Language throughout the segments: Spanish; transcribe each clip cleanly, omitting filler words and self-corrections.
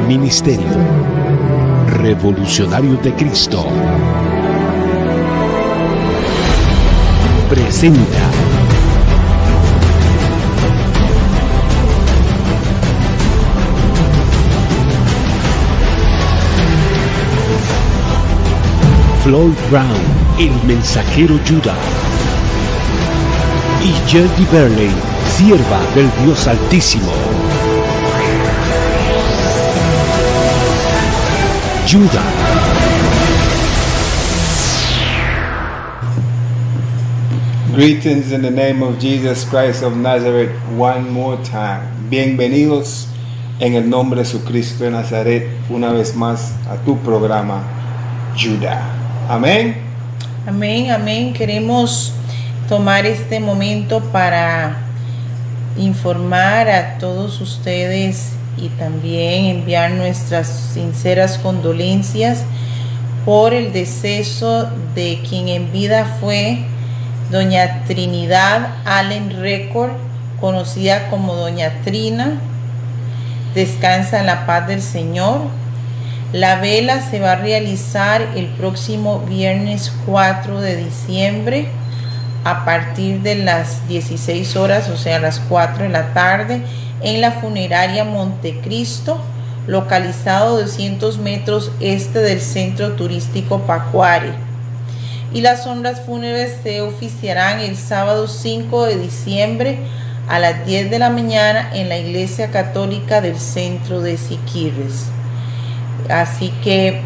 Ministerio Revolucionarios de Cristo presenta Floyd Brown, el mensajero Judá, y Jerry Burley, sierva del Dios Altísimo. Judá. Greetings in the name of Jesus Christ of Nazareth one more time. Bienvenidos en el nombre de Jesucristo de Nazaret una vez más a tu programa Judá. Amén. Amén, amén. Queremos tomar este momento para informar a todos ustedes y también enviar nuestras sinceras condolencias por el deceso de quien en vida fue doña Trinidad Allen Record, conocida como doña Trina. Descansa en la paz del Señor. La vela se va a realizar el próximo viernes 4 de diciembre a partir de las 16 horas, o sea, a las 4 de la tarde, en la funeraria Montecristo, localizado 200 metros este del centro turístico Pacuare. Y las honras fúnebres se oficiarán el sábado 5 de diciembre a las 10 de la mañana en la iglesia católica del centro de Siquirres. Así que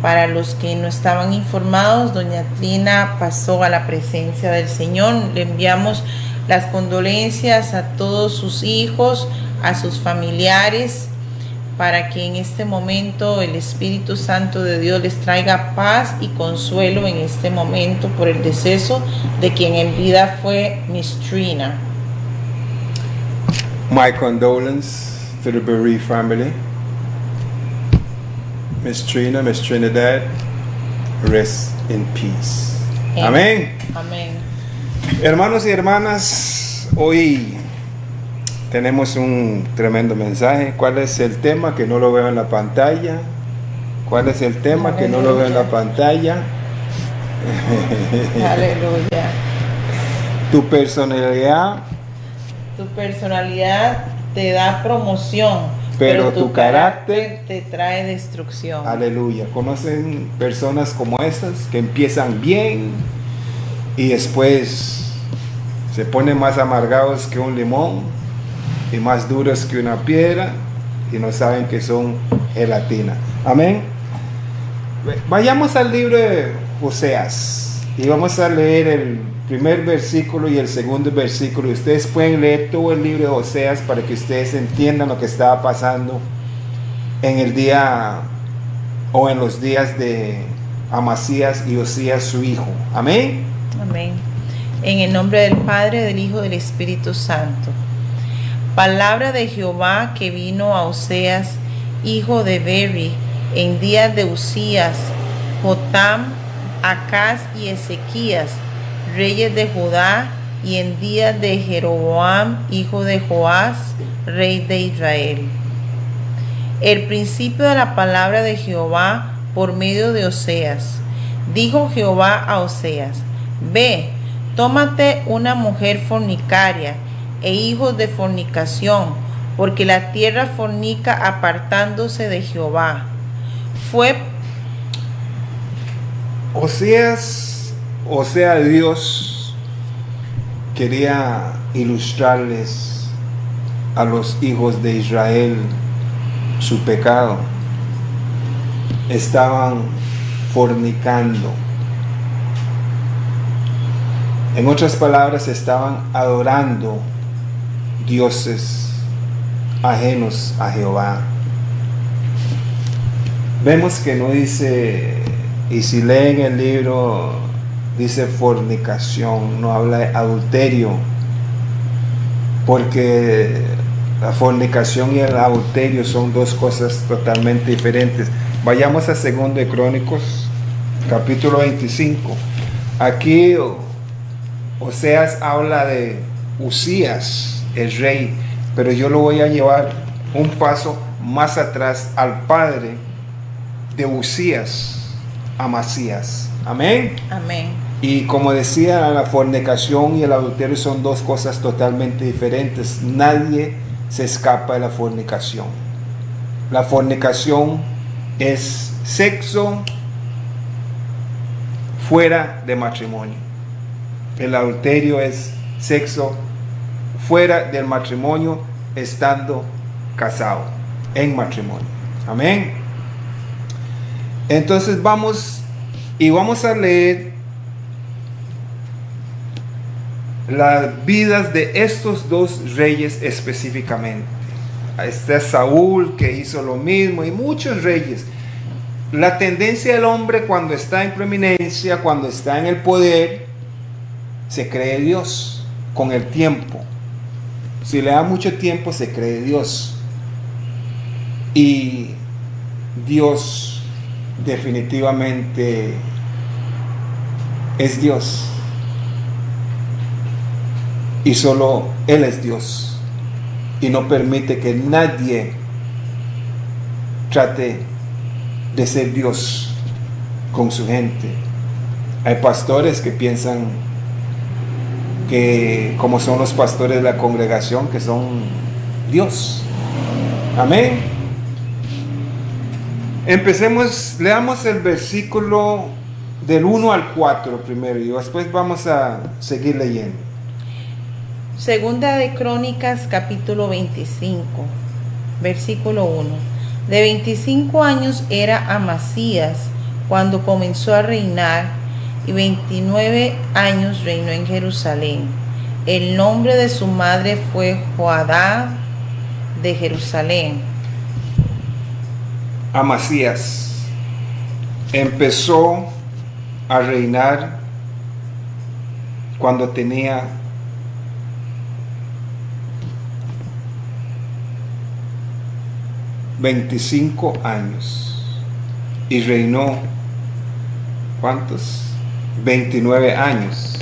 para los que no estaban informados, doña Trina pasó a la presencia del Señor. Le enviamos las condolencias a todos sus hijos, a sus familiares, para que en este momento el Espíritu Santo de Dios les traiga paz y consuelo en este momento por el deceso de quien en vida fue Miss Trina. My condolences to the bereaved family. Miss Trina, Miss Trinidad, rest in peace. Amén. Amén. Hermanos y hermanas, hoy tenemos un tremendo mensaje. ¿Cuál es el tema? Que no lo veo en la pantalla. ¿Cuál es el tema? Aleluya. Que no lo veo en la pantalla. Aleluya. Tu personalidad. Tu personalidad te da promoción, Pero tu tu carácter te trae destrucción. Aleluya. ¿Conocen personas como estas que empiezan bien y después se ponen más amargados que un limón y más duros que una piedra y no saben que son gelatina? Amén. Vayamos al libro de Oseas y vamos a leer el primer versículo y el segundo versículo. Ustedes pueden leer todo el libro de Oseas para que ustedes entiendan lo que estaba pasando en el día o en los días de Amasías y Osías su hijo. Amén. Amén. En el nombre del Padre, del Hijo, del Espíritu Santo. Palabra de Jehová que vino a Oseas, hijo de Beri, en días de Usías, Jotam, Acaz y Ezequías, reyes de Judá, y en días de Jeroboam, hijo de Joás, rey de Israel. El principio de la palabra de Jehová por medio de Oseas. Dijo Jehová a Oseas: Ve, tómate una mujer fornicaria e hijos de fornicación, porque la tierra fornica apartándose de Jehová. Dios quería ilustrarles a los hijos de Israel su pecado. Estaban fornicando. En otras palabras, estaban adorando dioses ajenos a Jehová. Vemos que no dice, y si leen el libro, dice fornicación, no habla de adulterio, porque la fornicación y el adulterio son dos cosas totalmente diferentes. Vayamos a 2 de Crónicos, capítulo 25. Aquí Oseas habla de Usías, el rey, pero yo lo voy a llevar un paso más atrás al padre de Uzías, Amasías. Amén. Amén. Y como decía, la fornicación y el adulterio son dos cosas totalmente diferentes. Nadie se escapa de la fornicación. La fornicación es sexo fuera de matrimonio. El adulterio es sexo fuera del matrimonio, estando casado en matrimonio. Amén. Entonces vamos a leer las vidas de estos dos reyes específicamente. Está Saúl, que hizo lo mismo, y muchos reyes. La tendencia del hombre cuando está en preeminencia, cuando está en el poder, se cree Dios con el tiempo. Si le da mucho tiempo, se cree Dios. Y Dios definitivamente es Dios. Y solo Él es Dios. Y no permite que nadie trate de ser Dios con su gente. Hay pastores que piensan que, como son los pastores de la congregación, que son Dios. Amén. Empecemos, leamos el versículo del 1 al 4 primero y después vamos a seguir leyendo. Segunda de Crónicas, capítulo 25, versículo 1. De 25 años era Amasías cuando comenzó a reinar, y 29 años reinó en Jerusalén. El nombre de su madre fue Joadá de Jerusalén. Amasías empezó a reinar cuando tenía 25 años y reinó, ¿cuántos? 29 años.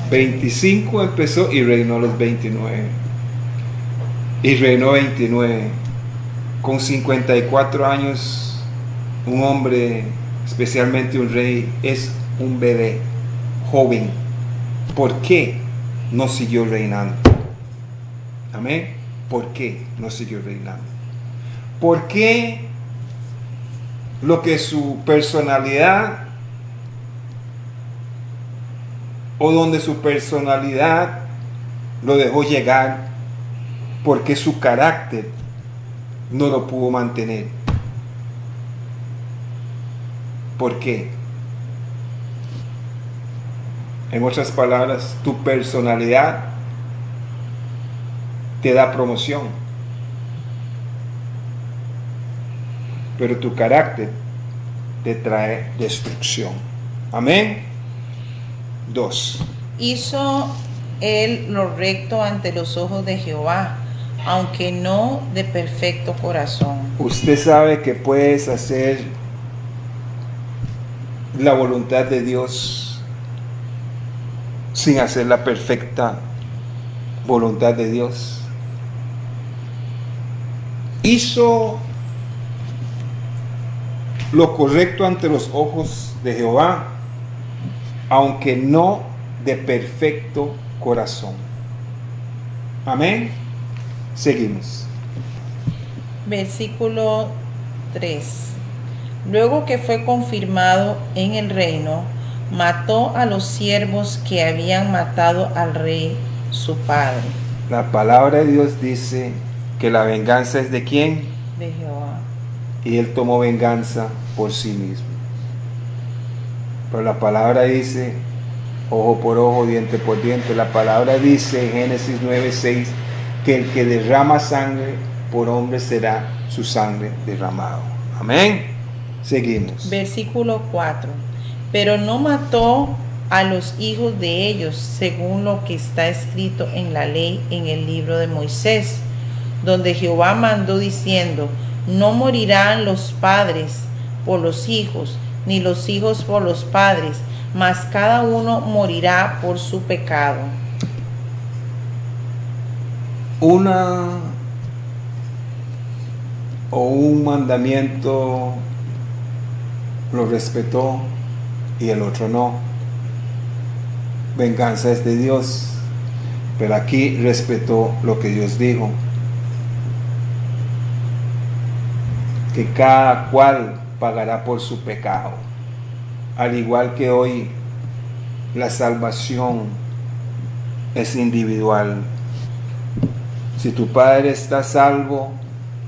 25 empezó y reinó los 29. Y reinó 29. Con 54 años, un hombre, especialmente un rey, es un bebé, joven. ¿Por qué no siguió reinando? Amén. ¿Por qué no siguió reinando? ¿Por qué lo que su personalidad o donde su personalidad lo dejó llegar, porque su carácter no lo pudo mantener? ¿Por qué? En otras palabras, tu personalidad te da promoción, pero tu carácter te trae destrucción. Amén. 2. Hizo él lo recto ante los ojos de Jehová, aunque no de perfecto corazón. Usted sabe que puedes hacer la voluntad de Dios sin hacer la perfecta voluntad de Dios. Hizo lo correcto ante los ojos de Jehová, aunque no de perfecto corazón. Amén. Seguimos. Versículo 3. Luego que fue confirmado en el reino, mató a los siervos que habían matado al rey su padre. La palabra de Dios dice que la venganza es de ¿quién? De Jehová. Y él tomó venganza por sí mismo. Pero la palabra dice ojo por ojo, diente por diente. La palabra dice en Génesis 9:6 que el que derrama sangre por hombre será su sangre derramado. Amén. Seguimos. Versículo 4. Pero no mató a los hijos de ellos, según lo que está escrito en la ley en el libro de Moisés, donde Jehová mandó diciendo: no morirán los padres por los hijos, ni los hijos por los padres, mas cada uno morirá por su pecado. una o un mandamiento lo respetó y el otro no. Venganza es de Dios, pero aquí respetó lo que Dios dijo. Que cada cual pagará por su pecado. Al igual que hoy, la salvación es individual. Si tu padre está salvo,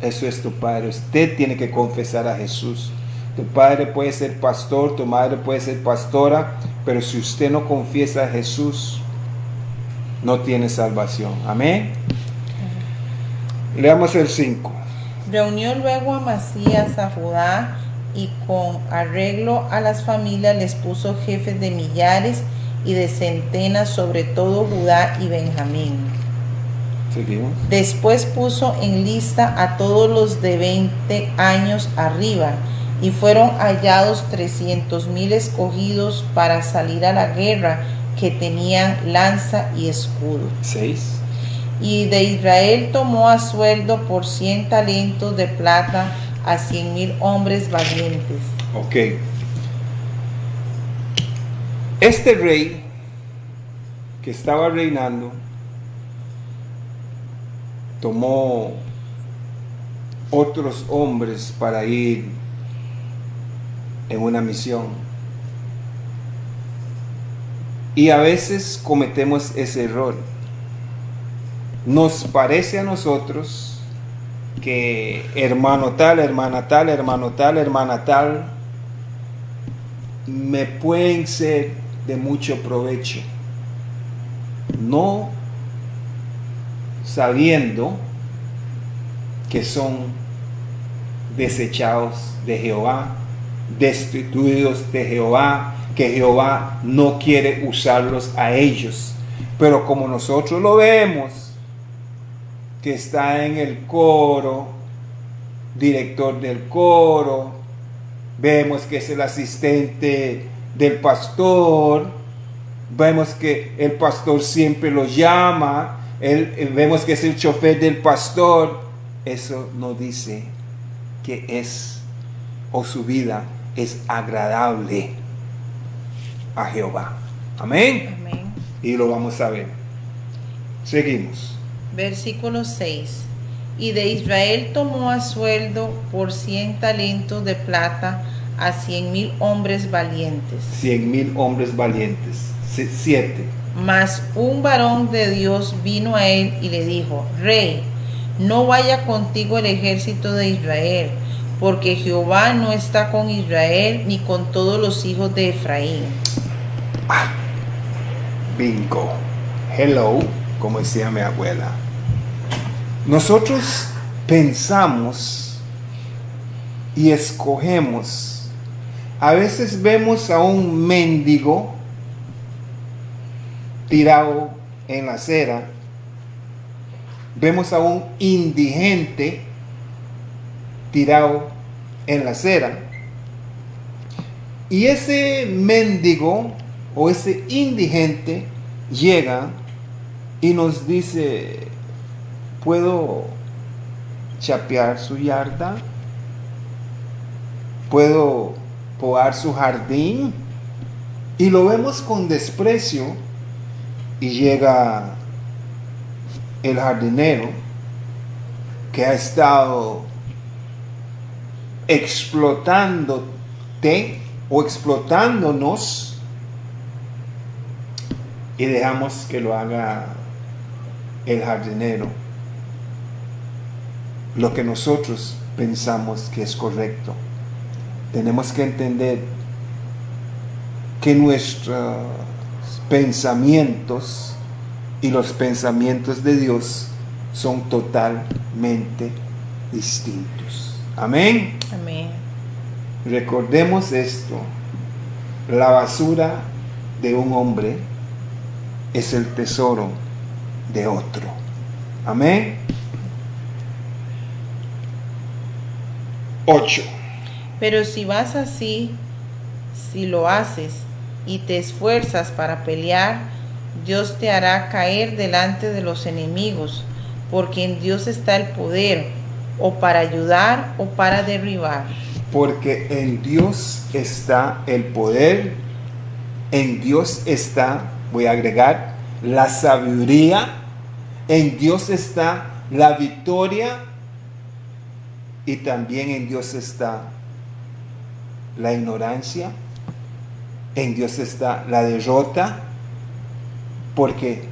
eso es tu padre. Usted tiene que confesar a Jesús. Tu padre puede ser pastor, tu madre puede ser pastora, pero si usted no confiesa a Jesús, no tiene salvación. Amén. Leamos el 5. Reunió luego a Amasías a Judá y con arreglo a las familias les puso jefes de millares y de centenas sobre todo Judá y Benjamín. Seguimos. Después puso en lista a todos los de 20 años arriba, y fueron hallados 300,000 escogidos para salir a la guerra, que tenían lanza y escudo. 6. Y de Israel tomó a sueldo por 100 talentos de plata a 100,000 hombres valientes. Ok. Este rey que estaba reinando tomó otros hombres para ir en una misión. Y a veces cometemos ese error. Nos parece a nosotros que hermano tal, hermana tal, hermano tal, hermana tal, me pueden ser de mucho provecho. No sabiendo que son desechados de Jehová, destituidos de Jehová, que Jehová no quiere usarlos a ellos. Pero como nosotros lo vemos, que está en el coro, director del coro, vemos que es el asistente del pastor, vemos que el pastor siempre lo llama, vemos que es el chofer del pastor. Eso no dice que es o su vida es agradable a Jehová. Amén. Amén. Y lo vamos a ver. Seguimos. Versículo 6. Y de Israel tomó a sueldo por 100 talentos de plata a 100,000 hombres valientes. 100,000 hombres valientes. 7. Mas un varón de Dios vino a él y le dijo: Rey, no vaya contigo el ejército de Israel, porque Jehová no está con Israel ni con todos los hijos de Efraín. Bingo. Hello, como decía mi abuela. Nosotros pensamos y escogemos. A veces vemos a un mendigo tirado en la acera. Vemos a un indigente tirado en la acera. Y ese mendigo o ese indigente llega y nos dice: ¿puedo chapear su yarda? ¿Puedo podar su jardín? Y lo vemos con desprecio, y llega el jardinero que ha estado explotándote o explotándonos, y dejamos que lo haga el jardinero, lo que nosotros pensamos que es correcto. Tenemos que entender que nuestros pensamientos y los pensamientos de Dios son totalmente distintos. Amén. Amén. Recordemos esto: la basura de un hombre es el tesoro de otro. Amén. 8. Pero si vas así, si lo haces y te esfuerzas para pelear, Dios te hará caer delante de los enemigos, porque en Dios está el poder, o para ayudar o para derribar. Porque en Dios está el poder, en Dios está, voy a agregar, la sabiduría, en Dios está la victoria y también en Dios está la ignorancia, en Dios está la derrota, porque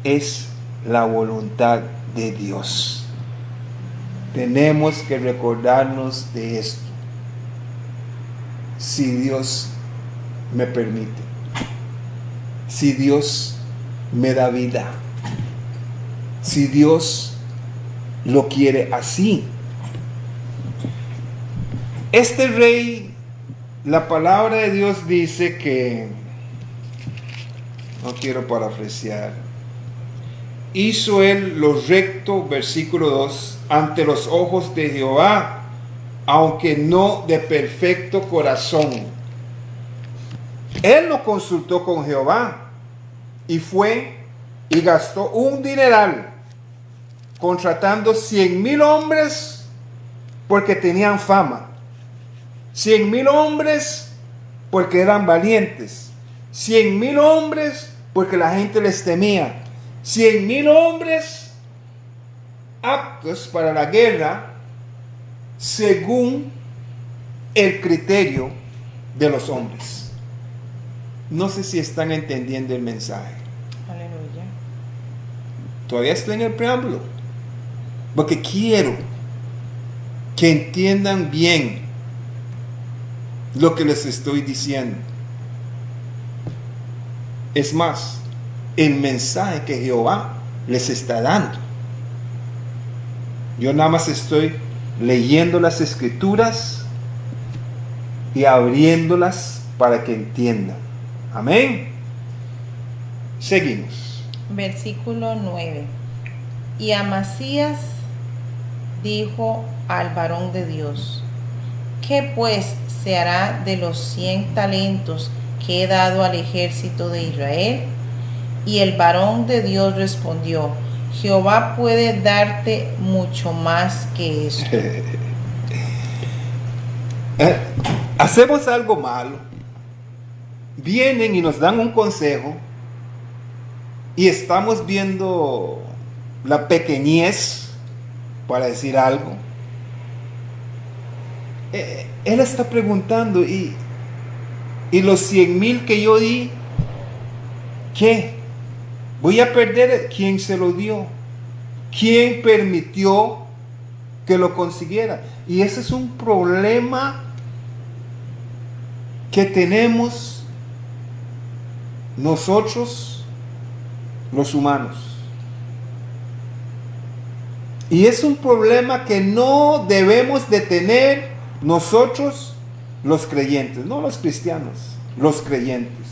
es la voluntad de Dios. Tenemos que recordarnos de esto. Si Dios me permite, si Dios me da vida, si Dios lo quiere así. Este rey, la palabra de Dios dice que, no quiero parafrasear, hizo él lo recto, versículo 2, ante los ojos de Jehová, aunque no de perfecto corazón. Él lo consultó con Jehová y fue y gastó un dineral contratando 100,000 hombres porque tenían fama, 100,000 hombres porque eran valientes, 100,000 hombres porque la gente les temía, 100,000 hombres aptos para la guerra según el criterio de los hombres. No sé si están entendiendo el mensaje. Aleluya. Todavía estoy en el preámbulo, porque quiero que entiendan bien lo que les estoy diciendo. Es más, el mensaje que Jehová les está dando. Yo nada más estoy leyendo las escrituras y abriéndolas para que entiendan. Amén. Seguimos. Versículo 9. Y Amasías dijo al varón de Dios: ¿qué pues se hará de los 100 talentos que he dado al ejército de Israel? Y el varón de Dios respondió: Jehová puede darte mucho más que esto. Hacemos algo malo, vienen y nos dan un consejo y estamos viendo la pequeñez, para decir algo. Él está preguntando, y los 100,000 que yo di, ¿qué? ¿Voy a perder? ¿Quién se lo dio? ¿Quién permitió que lo consiguiera? Y ese es un problema que tenemos nosotros, los humanos. Y es un problema que no debemos de tener nosotros, los creyentes, no los cristianos, los creyentes.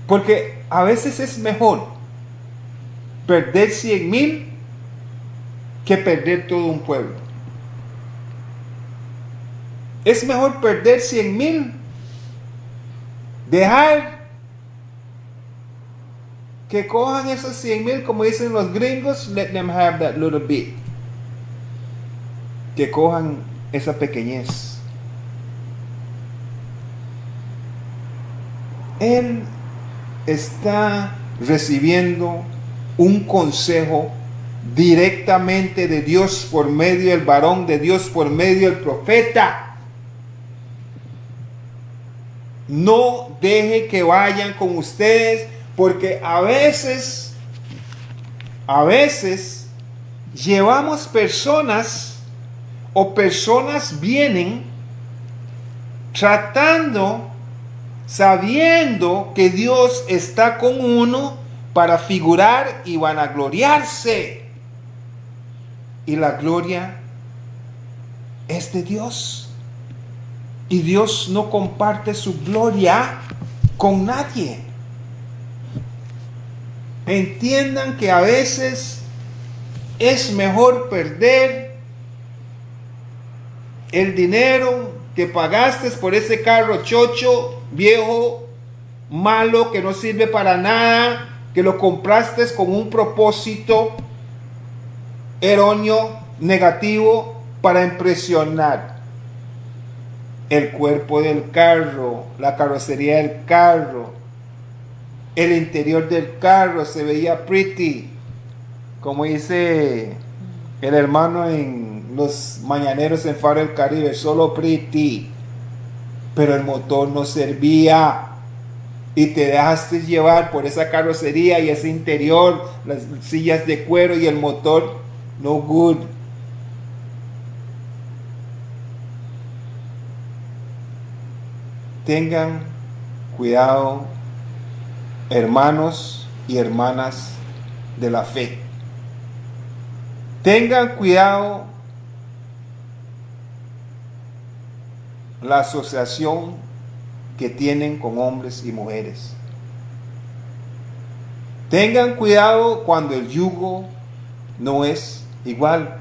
Porque a veces es mejor perder 100,000 que perder todo un pueblo. Es mejor perder 100,000, dejar que cojan esos 100,000, como dicen los gringos, let them have that little bit. Que cojan esa pequeñez. Él está recibiendo un consejo directamente de Dios por medio del varón de Dios, por medio del profeta. No deje que vayan con ustedes, porque a veces llevamos personas, o personas vienen tratando, sabiendo que Dios está con uno para figurar y vanagloriarse. Y la gloria es de Dios. Y Dios no comparte su gloria con nadie. Entiendan que a veces es mejor perder el dinero que pagaste por ese carro chocho, viejo, malo, que no sirve para nada, que lo compraste con un propósito erróneo, negativo, para impresionar. El cuerpo del carro, la carrocería del carro, el interior del carro se veía pretty, como dice el hermano en los mañaneros en Faro del Caribe, solo pretty, pero el motor no servía. Y te dejaste llevar por esa carrocería y ese interior, las sillas de cuero y el motor, no good. Tengan cuidado, hermanos y hermanas de la fe. Tengan cuidado la asociación que tienen con hombres y mujeres. Tengan cuidado cuando el yugo no es igual.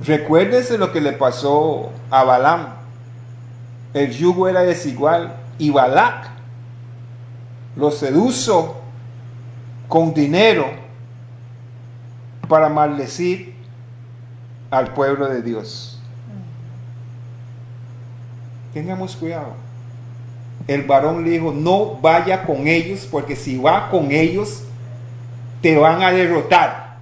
Recuérdense lo que le pasó a Balaam. El yugo era desigual y Balac lo sedujo con dinero para maldecir al pueblo de Dios. Tengamos cuidado. El varón le dijo, no vaya con ellos, porque si va con ellos, te van a derrotar.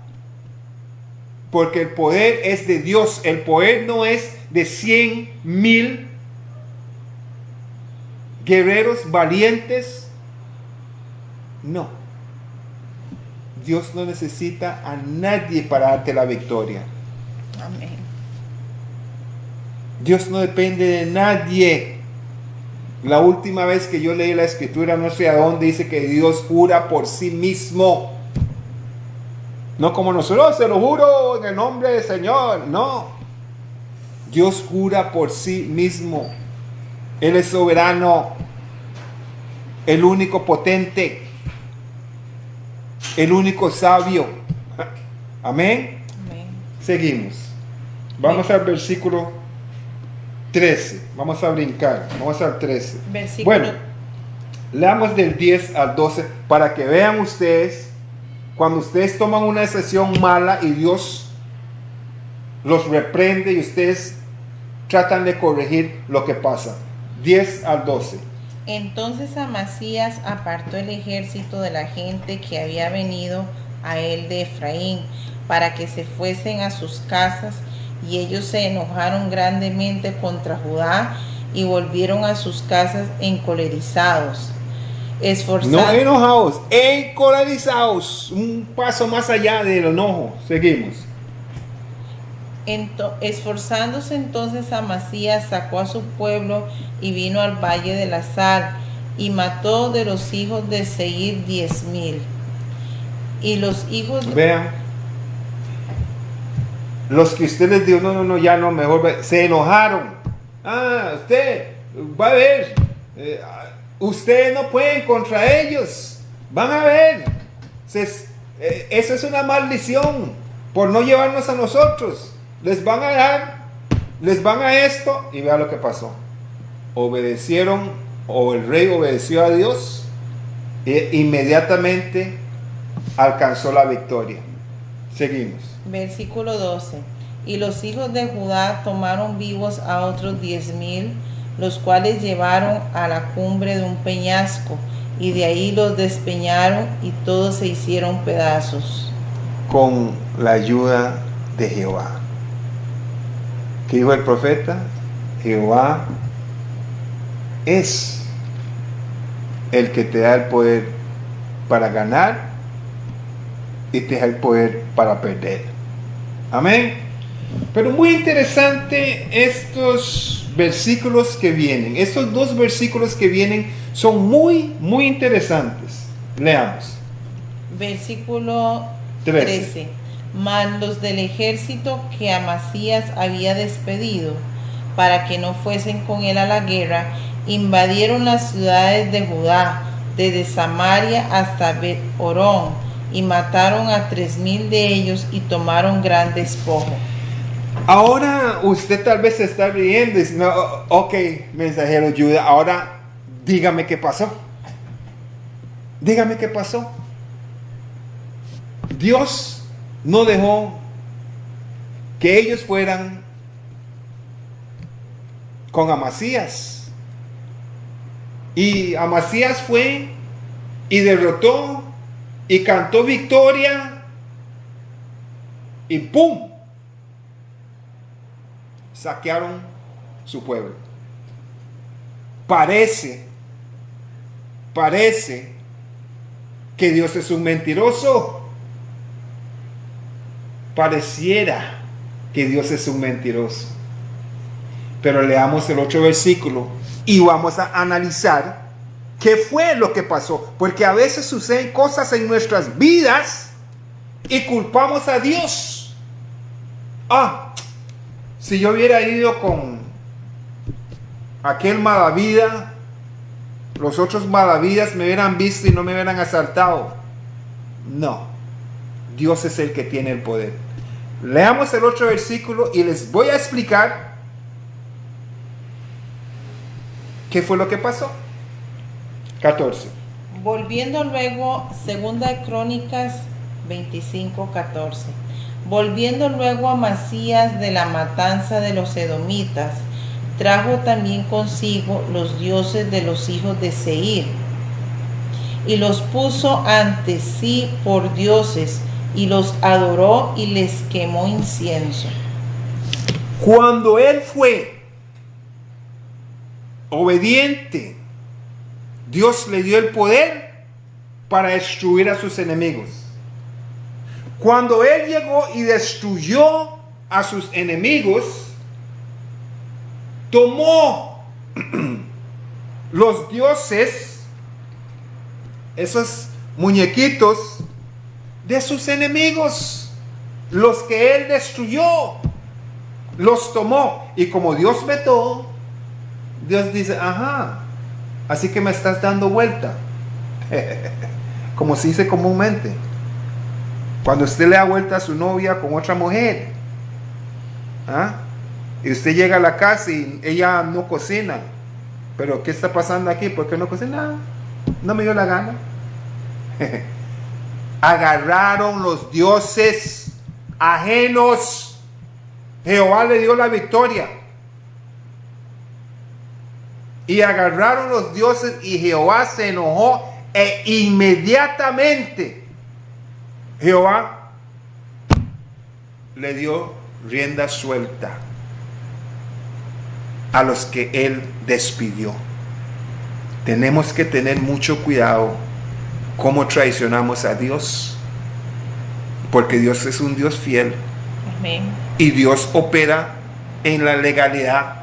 Porque el poder es de Dios. El poder no es de 100,000 guerreros valientes. No. Dios no necesita a nadie para darte la victoria. Amén. Dios no depende de nadie. La última vez que yo leí la escritura, no sé a dónde, dice que Dios jura por sí mismo. No como nosotros, se lo juro en el nombre del Señor. No. Dios jura por sí mismo. Él es soberano. El único potente. El único sabio. Amén. Amén. Seguimos. Vamos al versículo 13. Vamos a brincar. Vamos al 13. Versículo. Bueno, leamos del 10 al 12 para que vean ustedes cuando ustedes toman una decisión mala y Dios los reprende y ustedes tratan de corregir lo que pasa. 10 al 12. Entonces Amasías apartó el ejército de la gente que había venido a él de Efraín para que se fuesen a sus casas, y ellos se enojaron grandemente contra Judá y volvieron a sus casas encolerizados. No enojados, encolerizados. Un paso más allá del enojo. Seguimos. Esforzándose entonces Amasías sacó a su pueblo y vino al valle de la Sal y mató de los hijos de Seir 10,000. Y los hijos Vean, los que usted les dijo, no, ya no, mejor, se enojaron. Usted va a ver, ustedes no pueden contra ellos, van a ver, eso es una maldición por no llevarnos a nosotros, les van a dar, les van a esto, y vea lo que pasó. Obedecieron, o el rey obedeció a Dios, e inmediatamente alcanzó la victoria. Seguimos. Versículo 12. Y los hijos de Judá tomaron vivos a otros 10,000, los cuales llevaron a la cumbre de un peñasco, y de ahí los despeñaron, y todos se hicieron pedazos. Con la ayuda de Jehová. ¿Qué dijo el profeta? Jehová es el que te da el poder para ganar y te da el poder para perder. Amén. Pero muy interesante estos versículos que vienen. Estos dos versículos que vienen son muy interesantes. Leamos. Versículo 13. Mas los del ejército que Amasías había despedido para que no fuesen con él a la guerra, invadieron las ciudades de Judá, desde Samaria hasta Bet-Horón, y mataron a 3,000 de ellos y tomaron gran despojo. Ahora usted tal vez se está riendo y diciendo, ok, mensajero Judá, ahora dígame qué pasó. Dígame qué pasó. Dios no dejó que ellos fueran con Amasías. Y Amasías fue y derrotó y cantó victoria y ¡pum! Saquearon su pueblo. Parece que Dios es un mentiroso. Pareciera que Dios es un mentiroso. Pero leamos el 8 versículo y vamos a analizar qué fue lo que pasó. Porque a veces suceden cosas en nuestras vidas y culpamos a Dios. Si yo hubiera ido con aquel malavida, los otros malavidas me hubieran visto y no me hubieran asaltado. No, Dios es el que tiene el poder. Leamos el 8 versículo y les voy a explicar qué fue lo que pasó. 14. Volviendo luego, segunda de Crónicas 25:14. Volviendo luego a Amasías de la matanza de los edomitas, trajo también consigo los dioses de los hijos de Seir, y los puso ante sí por dioses, y los adoró y les quemó incienso. Cuando él fue obediente, Dios le dio el poder para destruir a sus enemigos. Cuando él llegó y destruyó a sus enemigos, tomó los dioses, esos muñequitos de sus enemigos, los que él destruyó, los tomó. Y como Dios vetó, Dios dice, así que me estás dando vuelta. Como se dice comúnmente, cuando usted le da vuelta a su novia con otra mujer, y usted llega a la casa y ella no cocina. Pero ¿qué está pasando aquí? ¿Por qué no cocina? No me dio la gana. Agarraron los dioses ajenos. Jehová le dio la victoria. Y agarraron los dioses y Jehová se enojó e inmediatamente Jehová le dio rienda suelta a los que él despidió. Tenemos que tener mucho cuidado cómo traicionamos a Dios, porque Dios es un Dios fiel. Amén. Y Dios opera en la legalidad.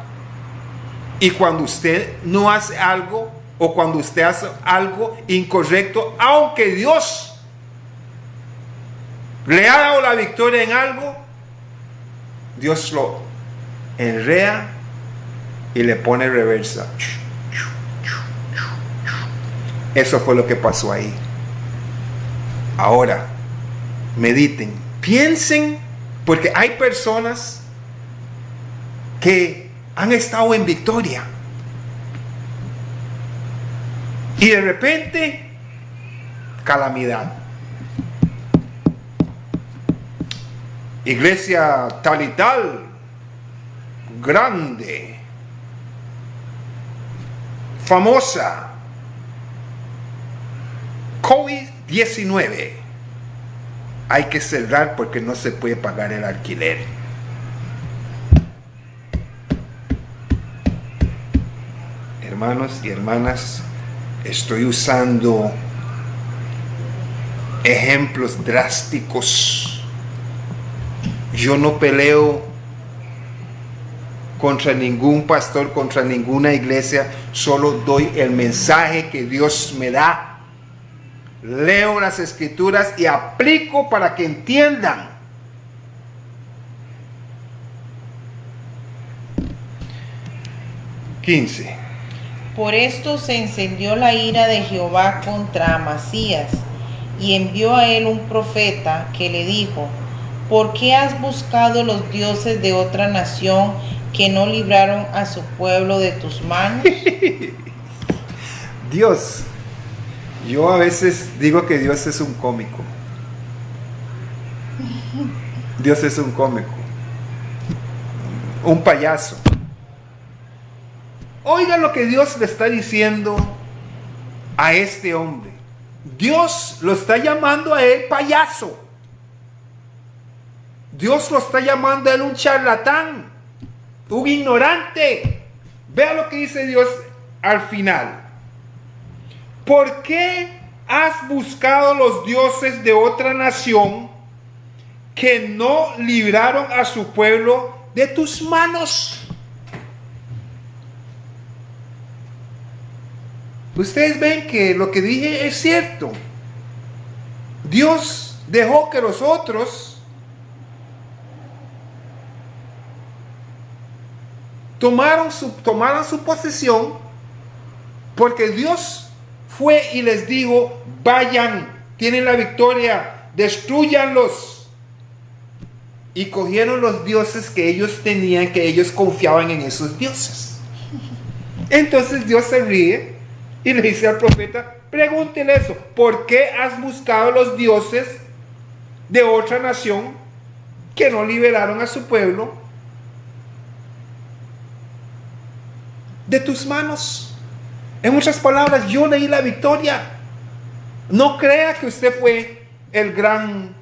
Y cuando usted no hace algo, o cuando usted hace algo incorrecto, aunque Dios le ha dado la victoria en algo, Dios lo enrea y le pone reversa. Eso fue lo que pasó ahí. Ahora, mediten, piensen, porque hay personas que han estado en victoria y de repente calamidad. Iglesia tal y tal, grande, famosa, COVID-19, hay que cerrar porque no se puede pagar el alquiler. Hermanos y hermanas, estoy usando ejemplos drásticos. Yo no peleo contra ningún pastor, contra ninguna iglesia, solo doy el mensaje que Dios me da. Leo las escrituras y aplico para que entiendan. Por esto se encendió la ira de Jehová contra Amasías, y envió a él un profeta que le dijo: ¿por qué has buscado los dioses de otra nación que no libraron a su pueblo de tus manos? Dios, yo a veces digo que Dios es un cómico. Dios es un cómico, un payaso. Oiga lo que Dios le está diciendo a este hombre. Dios lo está llamando a él payaso. Dios lo está llamando a él un charlatán, un ignorante. Vea lo que dice Dios al final. ¿Por qué has buscado los dioses de otra nación que no libraron a su pueblo de tus manos? Ustedes ven que lo que dije es cierto. Dios dejó que los otros tomaran su posesión, porque Dios fue y les dijo: vayan, tienen la victoria, destrúyanlos. Y cogieron los dioses que ellos tenían, que ellos confiaban en esos dioses. Entonces Dios se ríe y le dice al profeta: pregúntele eso, ¿por qué has buscado los dioses de otra nación que no liberaron a su pueblo de tus manos? En muchas palabras, yo leí la victoria. No crea que usted fue el gran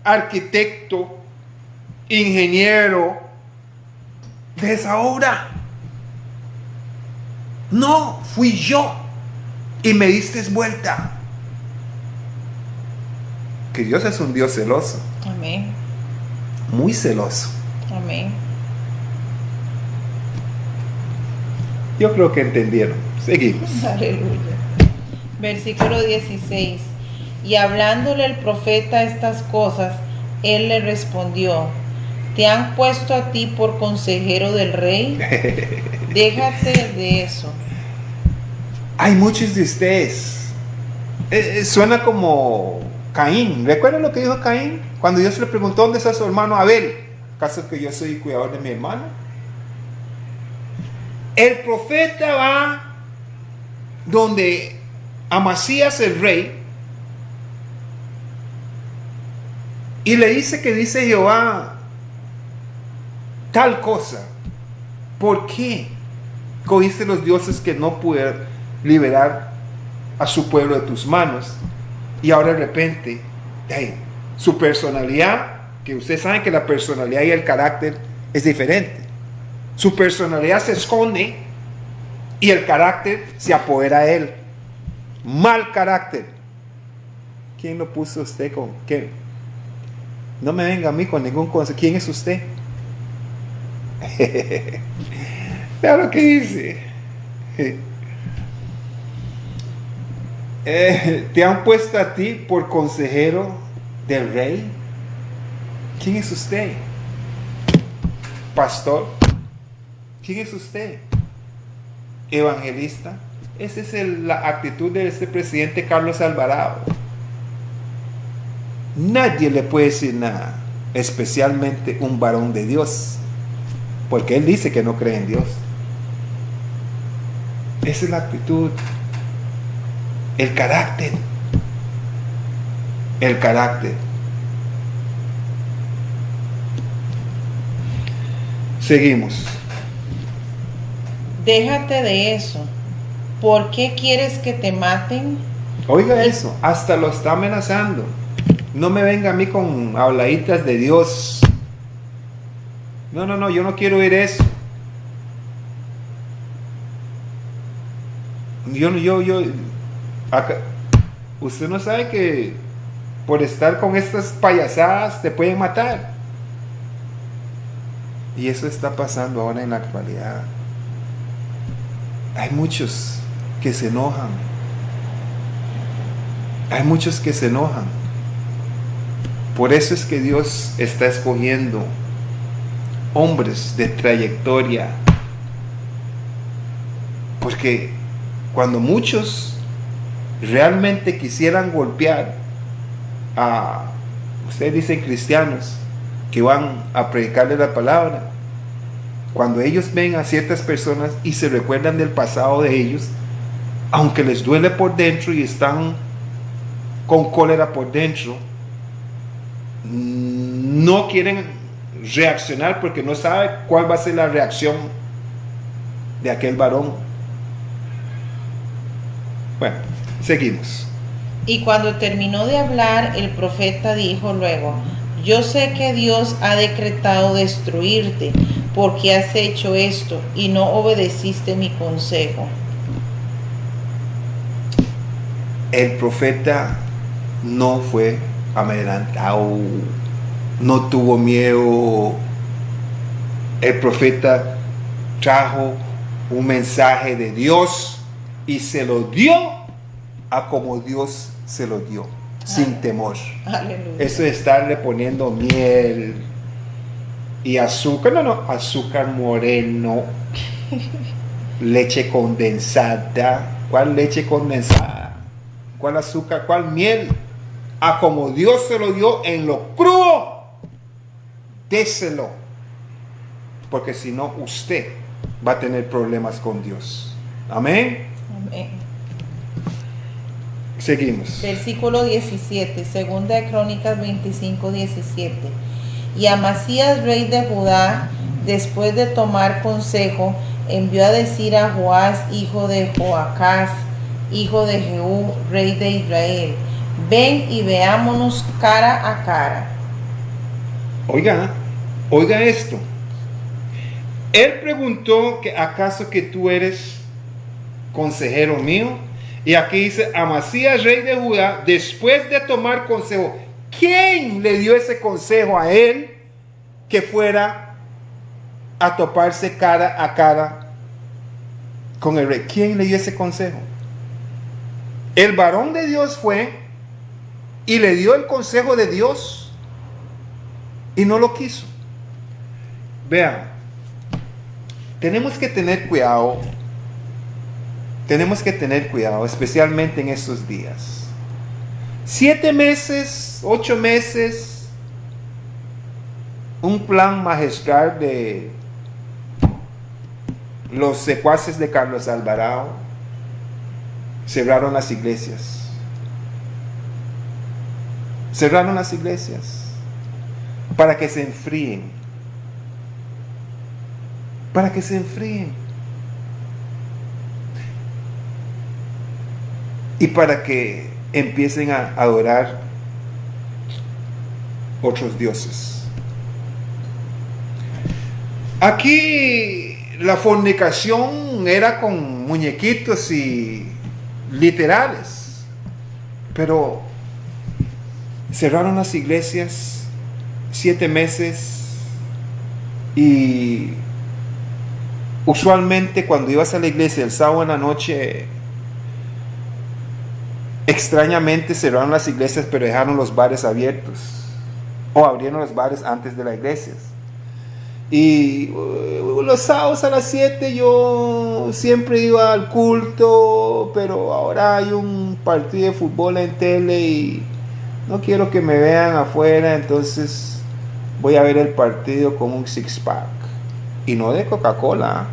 arquitecto, ingeniero de esa obra. No, fui yo y me diste vuelta. Que Dios es un Dios celoso. Amén. Muy celoso. Amén. Yo creo que entendieron. Seguimos. Aleluya. Versículo 16. Y hablándole el profeta estas cosas, él le respondió: ¿te han puesto a ti por consejero del rey? Déjate de eso. Hay muchos de ustedes. Suena como Caín. ¿Recuerdan lo que dijo Caín? Cuando Dios le preguntó: ¿dónde está su hermano Abel? ¿Acaso que yo soy cuidador de mi hermano? El profeta va donde Amasías el rey y le dice que dice Jehová tal cosa. ¿Por qué cogiste los dioses que no pudieron liberar a su pueblo de tus manos? Y ahora de repente, su personalidad, que ustedes saben que la personalidad y el carácter es diferente. Su personalidad se esconde y el carácter se apodera a él. Mal carácter. ¿Quién lo puso usted con qué? No me venga a mí con ningún consejo. ¿Quién es usted? Vea lo que dice. ¿Te han puesto a ti por consejero del rey? ¿Quién es usted? Pastor. ¿Quién es usted? Evangelista. Esa es la actitud de este presidente Carlos Alvarado. Nadie le puede decir nada, especialmente un varón de Dios, porque él dice que no cree en Dios. Esa es la actitud. El carácter. El carácter. Seguimos. Déjate de eso. ¿Por qué quieres que te maten? Oiga eso, hasta lo está amenazando. No me venga a mí con habladitas de Dios. No, yo no quiero oír eso. Usted no sabe que por estar con estas payasadas te pueden matar. Y eso está pasando ahora en la actualidad. Hay muchos que se enojan. Hay muchos que se enojan. Por eso es que Dios está escogiendo hombres de trayectoria. Porque cuando muchos realmente quisieran golpear a, ustedes dicen cristianos, que van a predicarle la palabra, cuando ellos ven a ciertas personas y se recuerdan del pasado de ellos, aunque les duele por dentro y están con cólera por dentro, no quieren reaccionar porque no sabe cuál va a ser la reacción de aquel varón. Bueno, seguimos. Y cuando terminó de hablar, el profeta dijo luego: yo sé que Dios ha decretado destruirte porque has hecho esto y no obedeciste mi consejo. El profeta no fue amedrentado, no tuvo miedo. El profeta trajo un mensaje de Dios y se lo dio a como Dios se lo dio, sin temor. Aleluya. Eso de estarle poniendo miel y azúcar, no, azúcar moreno, leche condensada. ¿Cuál leche condensada? ¿Cuál azúcar? ¿Cuál miel? A como Dios se lo dio en lo crudo, déselo. Porque si no, usted va a tener problemas con Dios. Amén. Amén. Seguimos. Versículo 17, segunda de Crónicas 25, 17. Y Amasías, rey de Judá, después de tomar consejo, envió a decir a Joás, hijo de Joacás, hijo de Jehú, rey de Israel: ven y veámonos cara a cara. Oiga esto. Él preguntó que acaso que tú eres consejero mío. Y aquí dice Amasías, rey de Judá, después de tomar consejo. ¿Quién le dio ese consejo a él que fuera a toparse cara a cara con el rey? ¿Quién le dio ese consejo? El varón de Dios fue y le dio el consejo de Dios y no lo quiso. Vean, tenemos que tener cuidado. Tenemos que tener cuidado, especialmente en estos días. 7 meses, 8 meses, un plan magistral de los secuaces de Carlos Alvarado. Cerraron las iglesias. Cerraron las iglesias para que se enfríen. Para que se enfríen. Y para que empiecen a adorar otros dioses. Aquí la fornicación era con muñequitos y literales. Pero cerraron las iglesias 7 meses y usualmente cuando ibas a la iglesia el sábado en la noche, extrañamente cerraron las iglesias, pero dejaron los bares abiertos. O abrieron los bares antes de las iglesias. Y los sábados a las 7 yo siempre iba al culto, pero ahora hay un partido de fútbol en tele y no quiero que me vean afuera, entonces voy a ver el partido con un six-pack. Y no de Coca-Cola.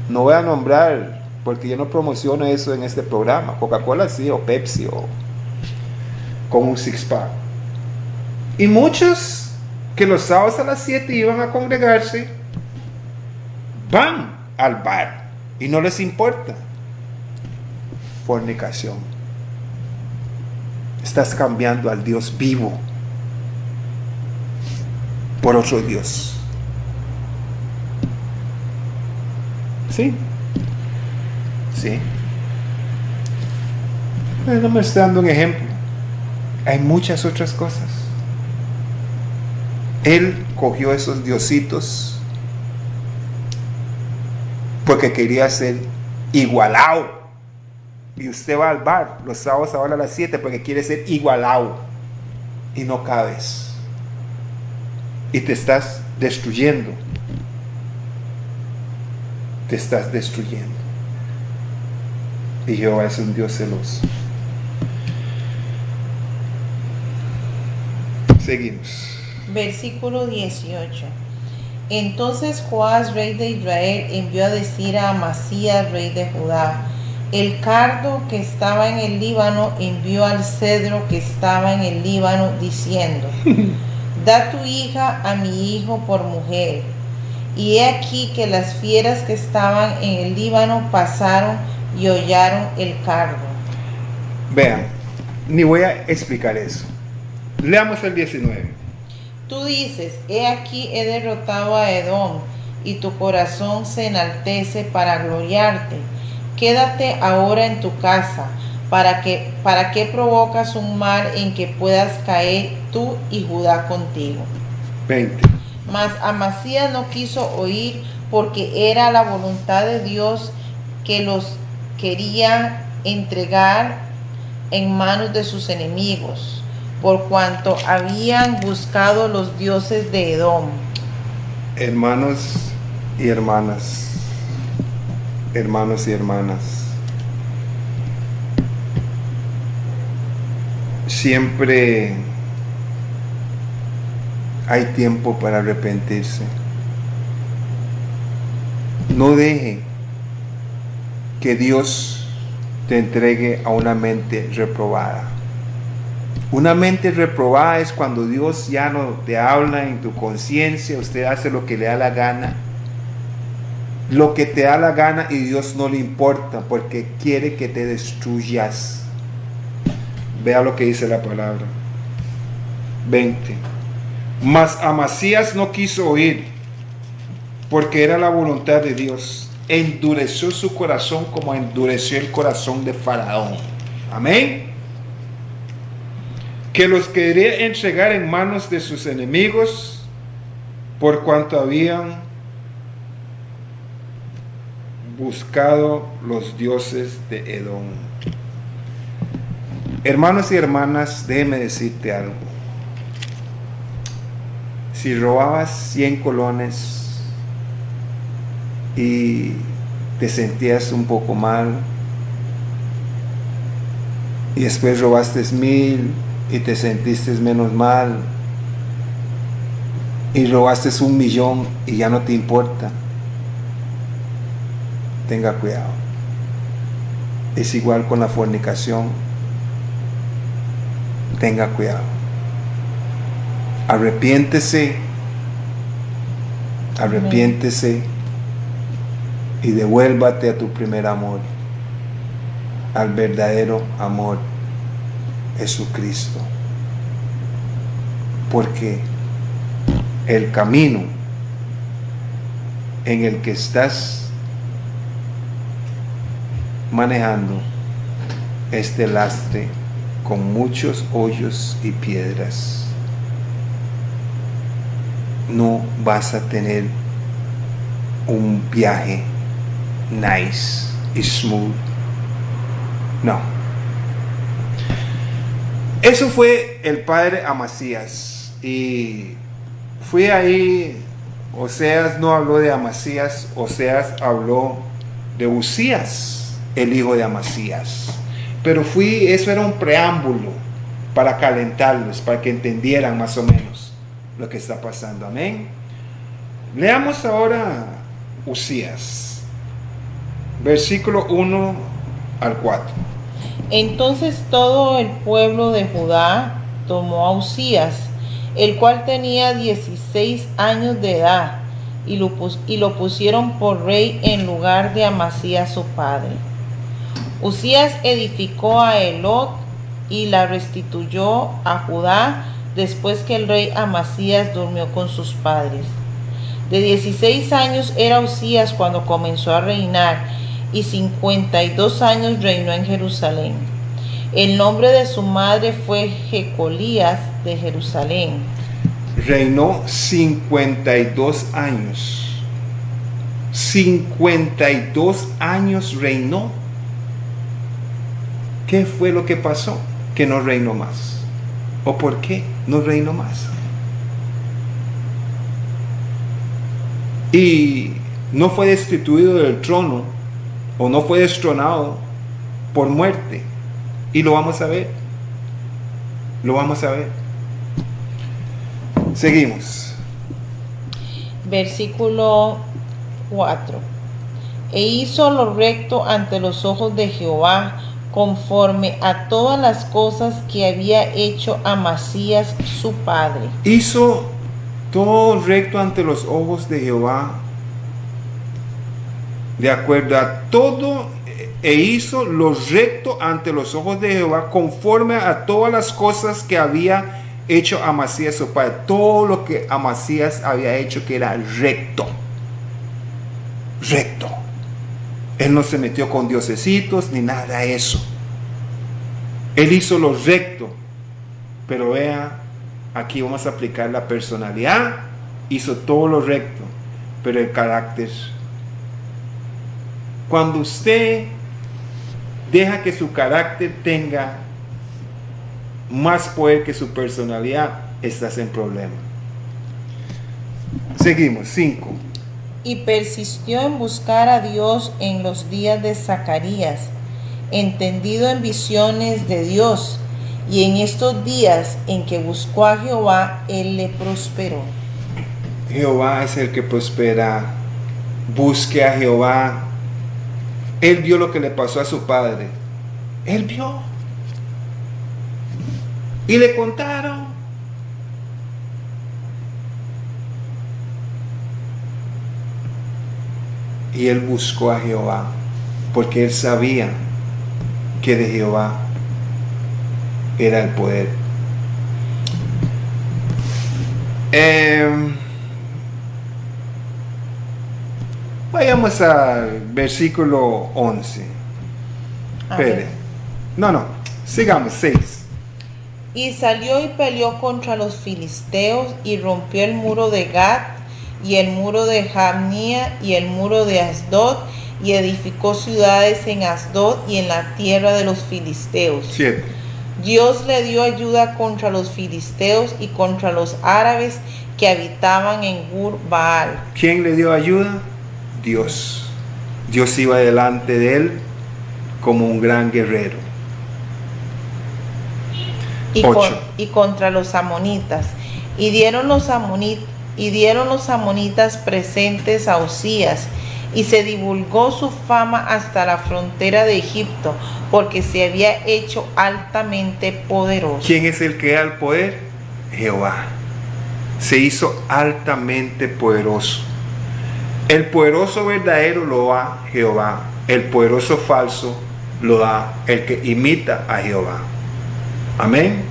No voy a nombrar, porque yo no promociono eso en este programa. Coca-Cola sí, o Pepsi, o con un six-pack. Y muchos que los sábados a las 7 iban a congregarse, van al bar y no les importa. Fornicación. Estás cambiando al Dios vivo por otro Dios. ¿Sí? Sí. No me estoy dando un ejemplo. Hay muchas otras cosas. Él cogió esos diositos porque quería ser igualado. Y usted va al bar los sábados ahora a las 7 porque quiere ser igualado. Y no cabes. Y te estás destruyendo. Te estás destruyendo. Y Jehová es un Dios celoso. Seguimos. Versículo 18. Entonces Joás, rey de Israel, envió a decir a Amasías, rey de Judá: El cardo que estaba en el Líbano envió al cedro que estaba en el Líbano, diciendo: da tu hija a mi hijo por mujer. Y he aquí que las fieras que estaban en el Líbano pasaron y hollaron el cardo. Vean, ni voy a explicar eso. Leamos el 19. Tú dices: he aquí he derrotado a Edom, y tu corazón se enaltece para gloriarte. Quédate ahora en tu casa. ¿Para qué provocas un mal en que puedas caer tú y Judá contigo? 20. Mas Amasías no quiso oír, porque era la voluntad de Dios que los quería entregar en manos de sus enemigos, por cuanto habían buscado los dioses de Edom. Hermanos y hermanas, hermanos y hermanas, siempre hay tiempo para arrepentirse. No deje que Dios te entregue a una mente reprobada. Una mente reprobada es cuando Dios ya no te habla en tu conciencia, usted hace lo que le da la gana, lo que te da la gana, y Dios no le importa porque quiere que te destruyas. Vea lo que dice la palabra. 20. Mas Amasías no quiso oír, porque era la voluntad de Dios. Endureció su corazón como endureció el corazón de Faraón. Amén. Que los quería entregar en manos de sus enemigos, por cuanto habían buscado los dioses de Edom. Hermanos y hermanas, déjeme decirte algo. Si robabas 100 colones y te sentías un poco mal, y después robaste 1000 y te sentiste menos mal, y robaste 1.000.000 y ya no te importa, tenga cuidado. Es igual con la fornicación. Tenga cuidado. Arrepiéntese y devuélvate a tu primer amor, al verdadero amor, Jesucristo. Porque el camino en el que estás manejando este lastre con muchos hoyos y piedras, no vas a tener un viaje nice y smooth. No. Eso fue el padre Amasías. Y fui ahí. Oseas no habló de Amasías, Oseas habló de Usías, el hijo de Amasías. Pero eso era un preámbulo para calentarlos, para que entendieran más o menos lo que está pasando. Amén. Leamos ahora Usías, versículo 1 al 4. Entonces todo el pueblo de Judá tomó a Usías, el cual tenía 16 años de edad, y lo pusieron por rey en lugar de Amasías su padre. Usías edificó a Elot y la restituyó a Judá después que el rey Amasías durmió con sus padres. De 16 años era Usías cuando comenzó a reinar, y 52 años reinó en Jerusalén. El nombre de su madre fue Jecolías de Jerusalén. Reinó 52 años. 52 años reinó. ¿Qué fue lo que pasó? Que no reinó más. ¿O por qué no reinó más? Y no fue destituido del trono, o no fue destronado por muerte. Y lo vamos a ver. Lo vamos a ver. Seguimos. Versículo 4. e hizo lo recto ante los ojos de Jehová, conforme a todas las cosas que había hecho Amasías su padre. Hizo todo recto ante los ojos de Jehová, de acuerdo a todo, e hizo lo recto ante los ojos de Jehová, conforme a todas las cosas que había hecho Amasías su padre. Todo lo que Amasías había hecho que era recto. Recto. Él no se metió con diosesitos ni nada de eso. Él hizo lo recto. Pero vea, aquí vamos a aplicar la personalidad. Hizo todo lo recto, pero el carácter. Cuando usted deja que su carácter tenga más poder que su personalidad, estás en problema. Seguimos, 5. Y persistió en buscar a Dios en los días de Zacarías, entendido en visiones de Dios, y en estos días en que buscó a Jehová, él le prosperó. Jehová es el que prospera. Busque a Jehová. Él vio lo que le pasó a su padre. Él vio. Y le contaron. Y él buscó a Jehová, porque él sabía que de Jehová era el poder. Vayamos al versículo 11. Espere. No, sigamos, 6. Y salió y peleó contra los filisteos y rompió el muro de Gat y el muro de Jamnia y el muro de Asdod, y edificó ciudades en Asdod y en la tierra de los filisteos. 7. Dios le dio ayuda contra los filisteos y contra los árabes que habitaban en Gur-Baal. ¿Quién le dio ayuda? Dios. Dios iba delante de él como un gran guerrero. Y contra los amonitas. Y dieron los amonitas presentes a Usías, y se divulgó su fama hasta la frontera de Egipto, porque se había hecho altamente poderoso. ¿Quién es el que da el poder? Jehová. Se hizo altamente poderoso. El poderoso verdadero lo da Jehová. El poderoso falso lo da el que imita a Jehová. Amén.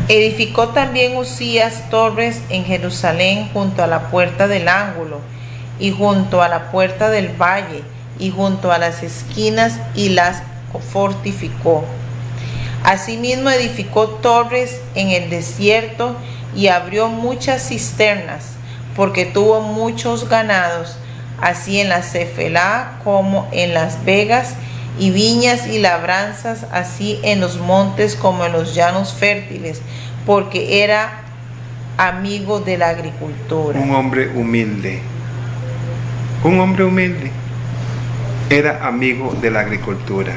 Edificó también Usías torres en Jerusalén junto a la puerta del ángulo, y junto a la puerta del valle, y junto a las esquinas, y las fortificó. Asimismo edificó torres en el desierto, y abrió muchas cisternas, porque tuvo muchos ganados, así en la Cefelá como en las vegas, y viñas y labranzas, así en los montes como en los llanos fértiles, porque era amigo de la agricultura. Un hombre humilde. Un hombre humilde. Era amigo de la agricultura.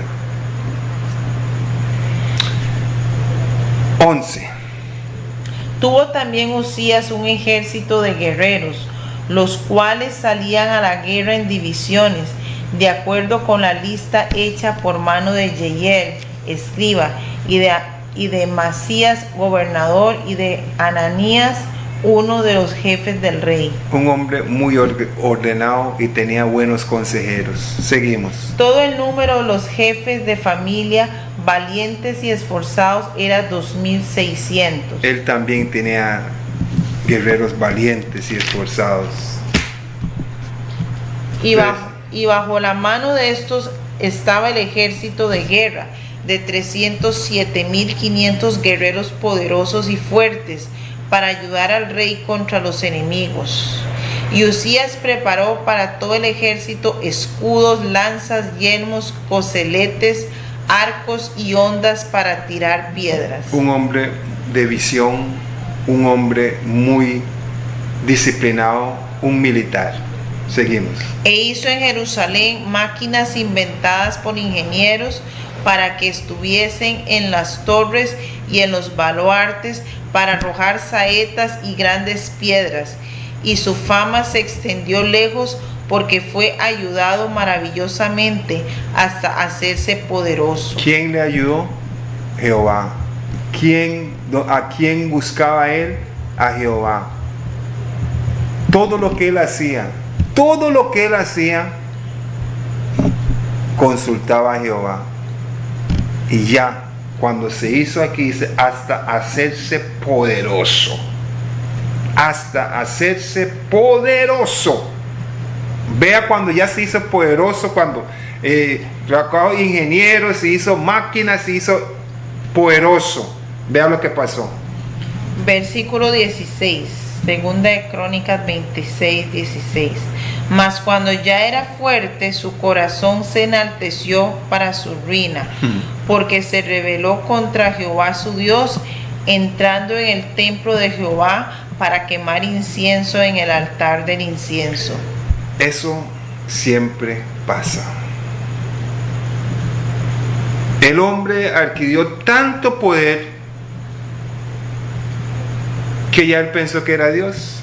11. Tuvo también Usías un ejército de guerreros, los cuales salían a la guerra en divisiones, de acuerdo con la lista hecha por mano de Jehiel, escriba, y de Masías, gobernador, y de Ananías, uno de los jefes del rey. Un hombre muy ordenado y tenía buenos consejeros. Seguimos. Todo el número de los jefes de familia, valientes y esforzados, era 2,600. Él también tenía guerreros valientes y esforzados. Y bajo la mano de estos estaba el ejército de guerra de 307,500 guerreros poderosos y fuertes para ayudar al rey contra los enemigos. Y Usías preparó para todo el ejército escudos, lanzas, yelmos, coseletes, arcos y hondas para tirar piedras. Un hombre de visión, un hombre muy disciplinado, un militar. Seguimos. E hizo en Jerusalén máquinas inventadas por ingenieros para que estuviesen en las torres y en los baluartes para arrojar saetas y grandes piedras. Y su fama se extendió lejos porque fue ayudado maravillosamente hasta hacerse poderoso. ¿Quién le ayudó? Jehová. ¿A quién buscaba él? A Jehová. Todo lo que él hacía, consultaba a Jehová. Y ya, cuando se hizo aquí, dice, hasta hacerse poderoso. Hasta hacerse poderoso. Vea cuando ya se hizo poderoso, cuando trabajó ingeniero, se hizo máquinas, se hizo poderoso. Vea lo que pasó. Versículo 16, segunda de Crónicas 26, 16. Mas cuando ya era fuerte, su corazón se enalteció para su ruina, porque se rebeló contra Jehová su Dios, entrando en el templo de Jehová para quemar incienso en el altar del incienso. Eso siempre pasa. El hombre adquirió tanto poder que ya él pensó que era Dios.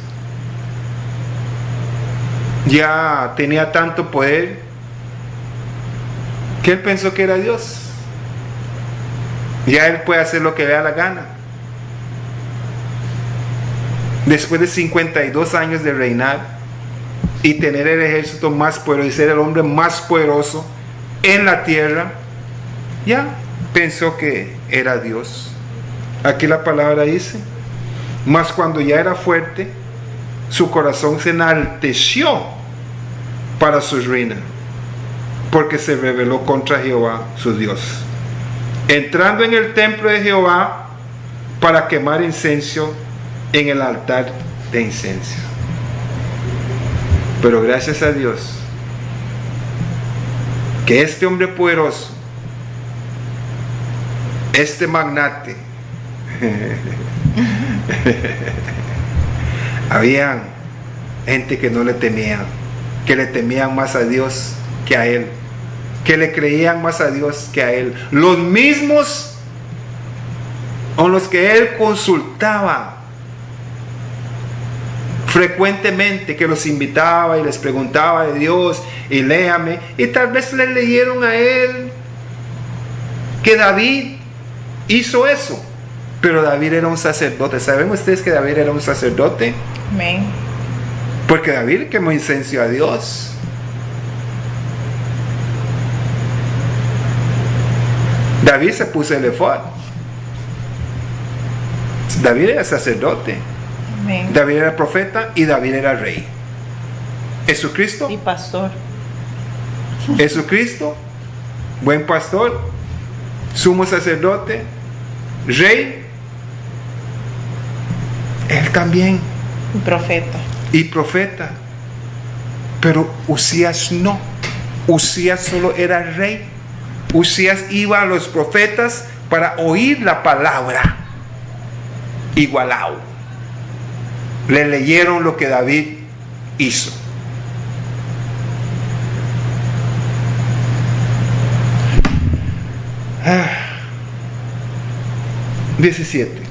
Ya tenía tanto poder que él pensó que era Dios. Ya él puede hacer lo que le da la gana. Después de 52 años de reinar y tener el ejército más poderoso y ser el hombre más poderoso en la tierra, ya pensó que era Dios. Aquí la palabra dice, mas cuando ya era fuerte, su corazón se enalteció para su ruina, porque se rebeló contra Jehová su Dios, entrando en el templo de Jehová para quemar incienso en el altar de incienso. Pero gracias a Dios que este hombre poderoso, este magnate, había gente que no le temía, que le temían más a Dios que a él, que le creían más a Dios que a él. Los mismos con los que él consultaba frecuentemente, que los invitaba y les preguntaba de Dios y léame, y tal vez le leyeron a él que David hizo eso. Pero David era un sacerdote. ¿Saben ustedes que David era un sacerdote? Amén. Porque David quemó incienso a Dios. David se puso el efod. David era sacerdote. Amén. David era profeta y David era rey. Jesucristo. Y pastor. Jesucristo, buen pastor, sumo sacerdote, rey. Él también. Y profeta. Y profeta. Pero Usías no. Usías solo era rey. Usías iba a los profetas para oír la palabra. Igualado. Le leyeron lo que David hizo. Ah. 17.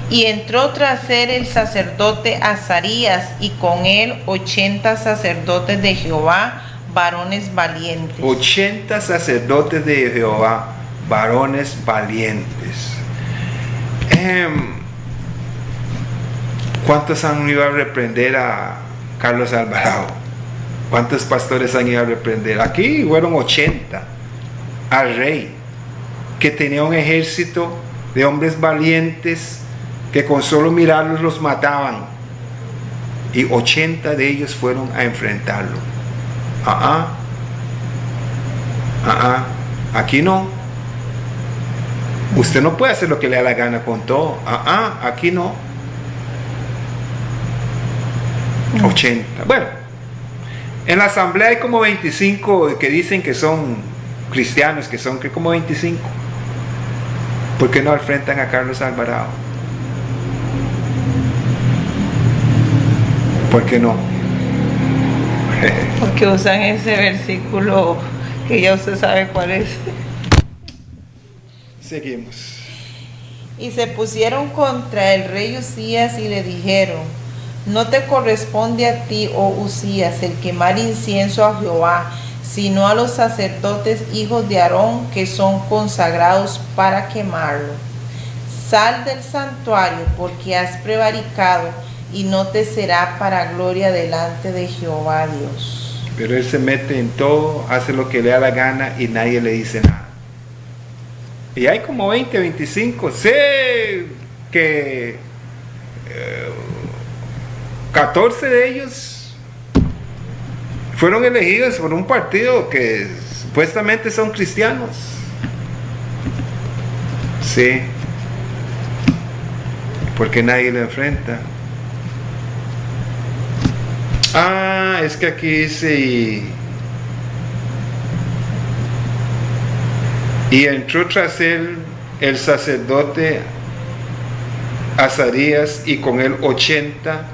Y entró tras él el sacerdote Azarías, y con él 80 sacerdotes de Jehová, varones valientes. 80 sacerdotes de Jehová, varones valientes. ¿Cuántos han ido a reprender a Carlos Alvarado? ¿Cuántos pastores han ido a reprender? Aquí fueron 80 al rey, que tenía un ejército de hombres valientes que con solo mirarlos los mataban, y 80 de ellos fueron a enfrentarlo. Aquí no. Usted no puede hacer lo que le da la gana con todo. Aquí no. 80. Bueno, en la asamblea hay como 25 que dicen que son cristianos, que son como 25. ¿Por qué no enfrentan a Carlos Alvarado? ¿Por qué no? Porque usan ese versículo que ya usted sabe cuál es. Seguimos. Y se pusieron contra el rey Usías y le dijeron: no te corresponde a ti, oh Usías, el quemar incienso a Jehová, sino a los sacerdotes hijos de Aarón, que son consagrados para quemarlo. Sal del santuario, porque has prevaricado, y no te será para gloria delante de Jehová Dios. Pero él se mete en todo, hace lo que le da la gana y nadie le dice nada. Y hay como 20, 25, sé que 14 de ellos fueron elegidos por un partido que supuestamente son cristianos. Sí, porque nadie lo enfrenta. Ah, es que aquí dice y entró tras él el sacerdote Azarías y con él 80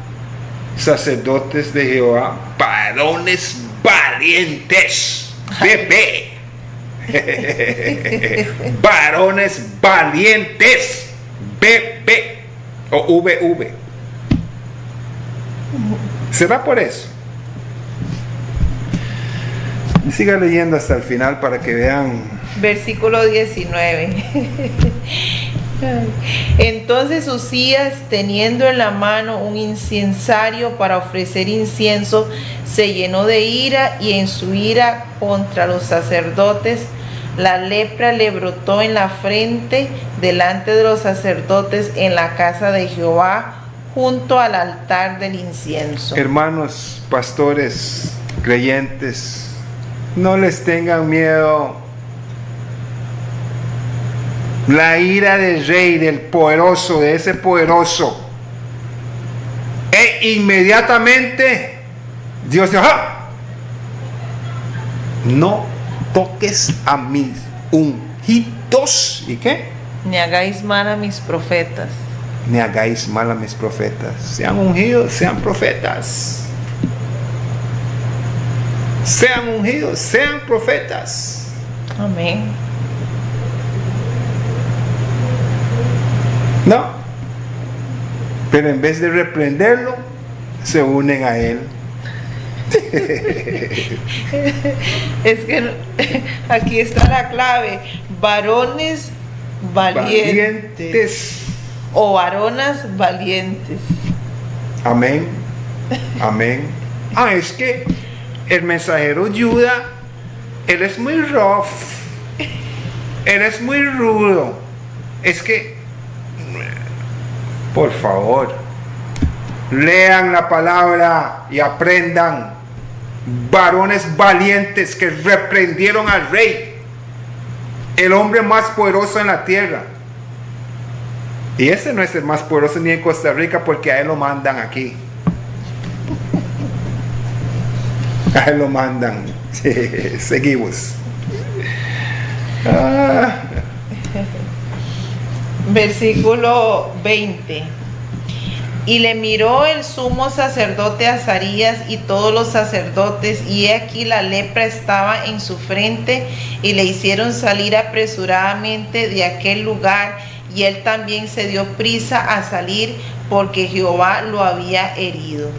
sacerdotes de Jehová, varones valientes, bebé. Varones valientes, bebé o VV. ¿Será por eso? Siga leyendo hasta el final para que vean. Versículo 19. Entonces Usías, teniendo en la mano un incensario para ofrecer incienso, se llenó de ira, y en su ira contra los sacerdotes, la lepra le brotó en la frente delante de los sacerdotes en la casa de Jehová, junto al altar del incienso. Hermanos, pastores, creyentes, no les tengan miedo. La ira del rey, del poderoso, de ese poderoso. E inmediatamente Dios dijo: ¡ah! No toques a mis ungidos. ¿Y qué? Ni hagáis mal a mis profetas. Ni hagáis mal a mis profetas. Sean ungidos, sean profetas. Sean ungidos, sean profetas. Amén. No. Pero en vez de reprenderlo, se unen a él. Es que aquí está la clave. Varones valientes. O varonas valientes. Amén. Amén. Ah, es que el mensajero Judá, él es muy rough. Él es muy rudo. Es que, por favor, lean la palabra y aprendan. Varones valientes que reprendieron al rey, el hombre más poderoso en la tierra. Y ese no es el más poderoso ni en Costa Rica, porque a él lo mandan aquí. A él lo mandan. Sí, seguimos. Versículo 20. Y le miró el sumo sacerdote Azarías y todos los sacerdotes, y he aquí la lepra estaba en su frente, y le hicieron salir apresuradamente de aquel lugar, y él también se dio prisa a salir, porque Jehová lo había herido.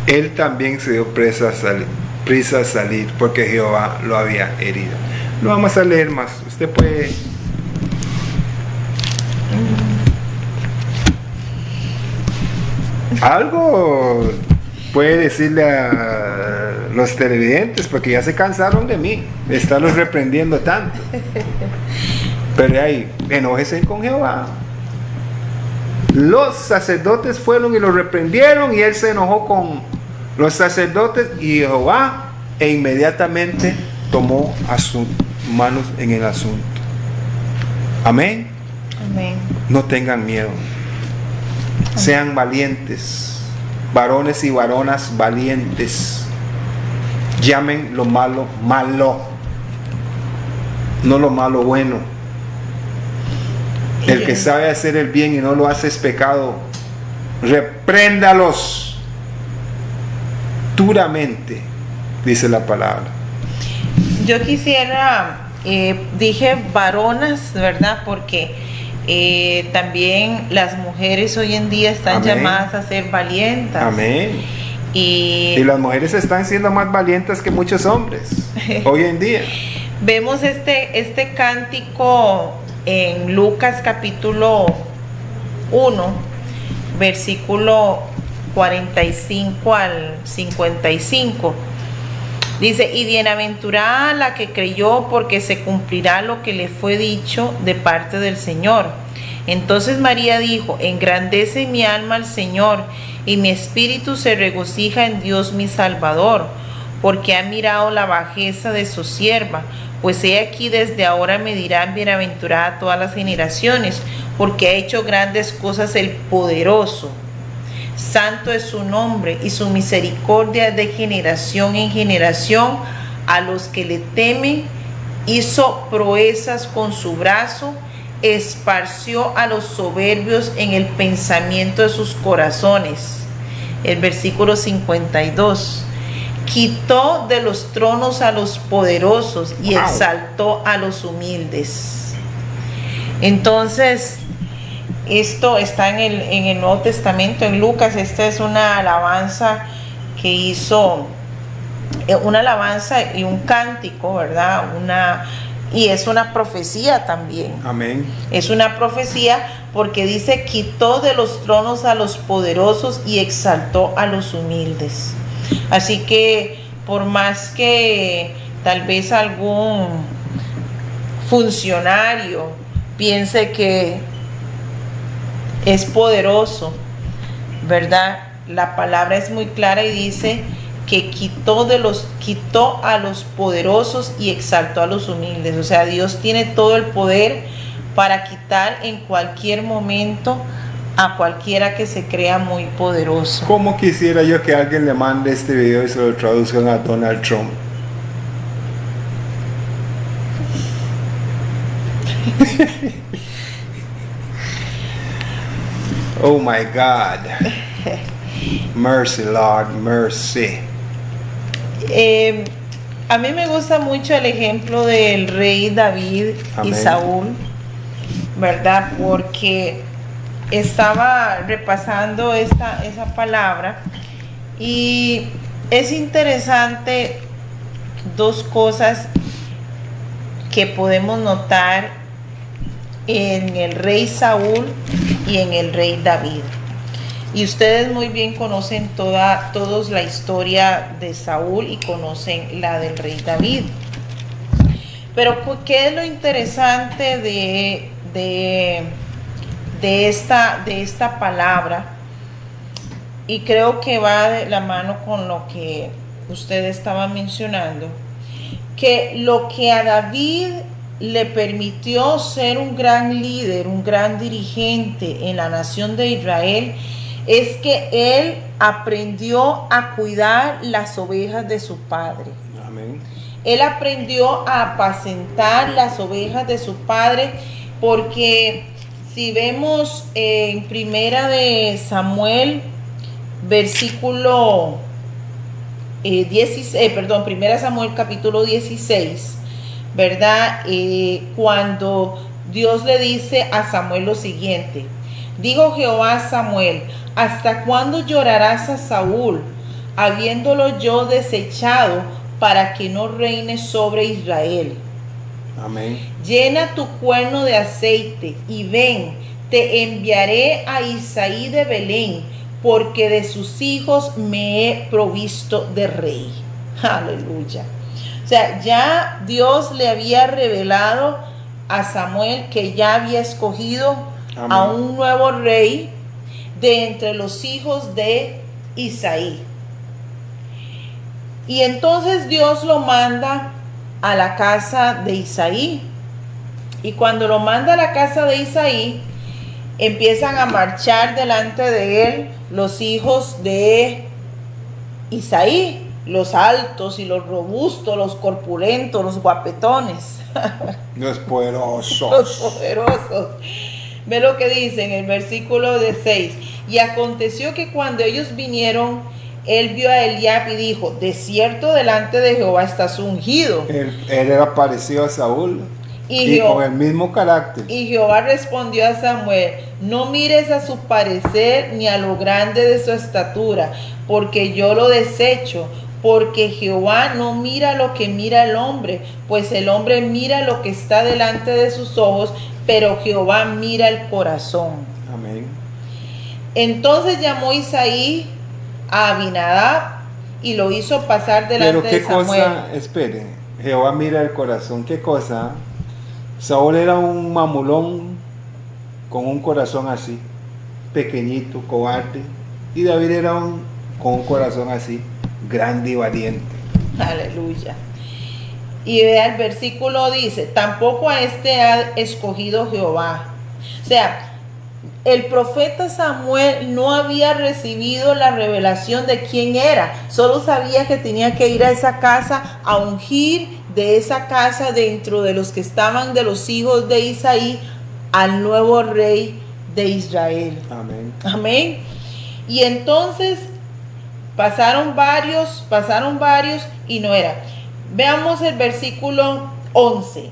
Él también se dio prisa a salir, porque Jehová lo había herido. Lo vamos a leer más. Usted puede. Algo puede decirle a los televidentes, porque ya se cansaron de mí, de estarlos reprendiendo tanto. Pero ahí, enójese con Jehová. Los sacerdotes fueron y lo reprendieron, y él se enojó con los sacerdotes y Jehová, e inmediatamente tomó a sus manos en el asunto. Amén. Amén. No tengan miedo. Sean valientes, varones y varonas valientes. Llamen lo malo malo, no lo malo bueno. El que sabe hacer el bien y no lo hace es pecado. Repréndalos duramente, dice la palabra. Yo quisiera, dije varonas, ¿verdad? Porque También las mujeres hoy en día están Amén. llamadas a ser valientes. Amén. Y Y las mujeres están siendo más valientes que muchos hombres hoy en día. vemos este cántico en Lucas capítulo 1, versículo 45 al 55. Dice, y bienaventurada la que creyó, porque se cumplirá lo que le fue dicho de parte del Señor. Entonces María dijo, engrandece mi alma al Señor, y mi espíritu se regocija en Dios mi Salvador, porque ha mirado la bajeza de su sierva. Pues he aquí desde ahora me dirán bienaventurada todas las generaciones, porque ha hecho grandes cosas el poderoso. Santo es su nombre, y su misericordia de generación en generación a los que le temen. Hizo proezas con su brazo, esparció a los soberbios en el pensamiento de sus corazones. El versículo 52. Quitó de los tronos a los poderosos y exaltó a los humildes. Entonces, esto está en el Nuevo Testamento, en Lucas. Esta es una alabanza que hizo, una alabanza y un cántico, ¿verdad? Y es una profecía también. Amén. Es una profecía porque dice, quitó de los tronos a los poderosos y exaltó a los humildes. Así que por más que tal vez algún funcionario piense que es poderoso, ¿verdad? La palabra es muy clara y dice que quitó a los poderosos y exaltó a los humildes. O sea, Dios tiene todo el poder para quitar en cualquier momento a cualquiera que se crea muy poderoso. ¿Cómo quisiera yo que alguien le mande este video y se lo traduzcan a Donald Trump? Oh my God. Mercy, Lord, mercy. A mí me gusta mucho el ejemplo del rey David Amén. y Saúl, ¿verdad? Porque estaba repasando esa palabra y es interesante dos cosas que podemos notar en el rey Saúl y en el rey David. Y ustedes muy bien conocen todos la historia de Saúl y conocen la del rey David. Pero ¿qué es lo interesante de esta palabra? Y creo que va de la mano con lo que usted estaba mencionando, que lo que a David le permitió ser un gran líder, un gran dirigente en la nación de Israel, es que él aprendió a cuidar las ovejas de su padre. Amén. Él aprendió a apacentar las ovejas de su padre, porque si vemos en Primera de Samuel, versículo 16, Primera Samuel capítulo 16, ¿verdad? Cuando Dios le dice a Samuel lo siguiente: dijo Jehová a Samuel, ¿hasta cuándo llorarás a Saúl, habiéndolo yo desechado, para que no reine sobre Israel? Amén. Llena tu cuerno de aceite y ven, te enviaré a Isaí de Belén, porque de sus hijos me he provisto de rey. Aleluya. O sea, ya Dios le había revelado a Samuel que ya había escogido Amén. a un nuevo rey de entre los hijos de Isaí. Y entonces Dios lo manda a la casa de Isaí. Y cuando lo manda a la casa de Isaí, empiezan a marchar delante de él los hijos de Isaí, los altos y los robustos, los corpulentos, los guapetones, Los poderosos. los poderosos. Ve lo que dice en el versículo 6. Y aconteció que cuando ellos vinieron, él vio a Eliab y dijo: de cierto delante de Jehová estás ungido. Él era parecido a Saúl. y con el mismo carácter. Y Jehová respondió a Samuel: no mires a su parecer ni a lo grande de su estatura, porque yo lo desecho. Porque Jehová no mira lo que mira el hombre, pues el hombre mira lo que está delante de sus ojos, pero Jehová mira el corazón. Amén. Entonces llamó Isaí a Abinadab y lo hizo pasar delante Pero qué de Samuel. cosa, espere, Jehová mira el corazón, qué cosa. Saúl era un mamulón con un corazón así, pequeñito, cobarde, y David era con un corazón así, grande y valiente. Aleluya. Y vea el versículo dice: tampoco a este ha escogido Jehová. O sea, el profeta Samuel no había recibido la revelación de quién era, solo sabía que tenía que ir a esa casa a ungir de esa casa, dentro de los que estaban de los hijos de Isaí, al nuevo rey de Israel. Amén. Amén. Y entonces pasaron varios y no era. Veamos el versículo 11.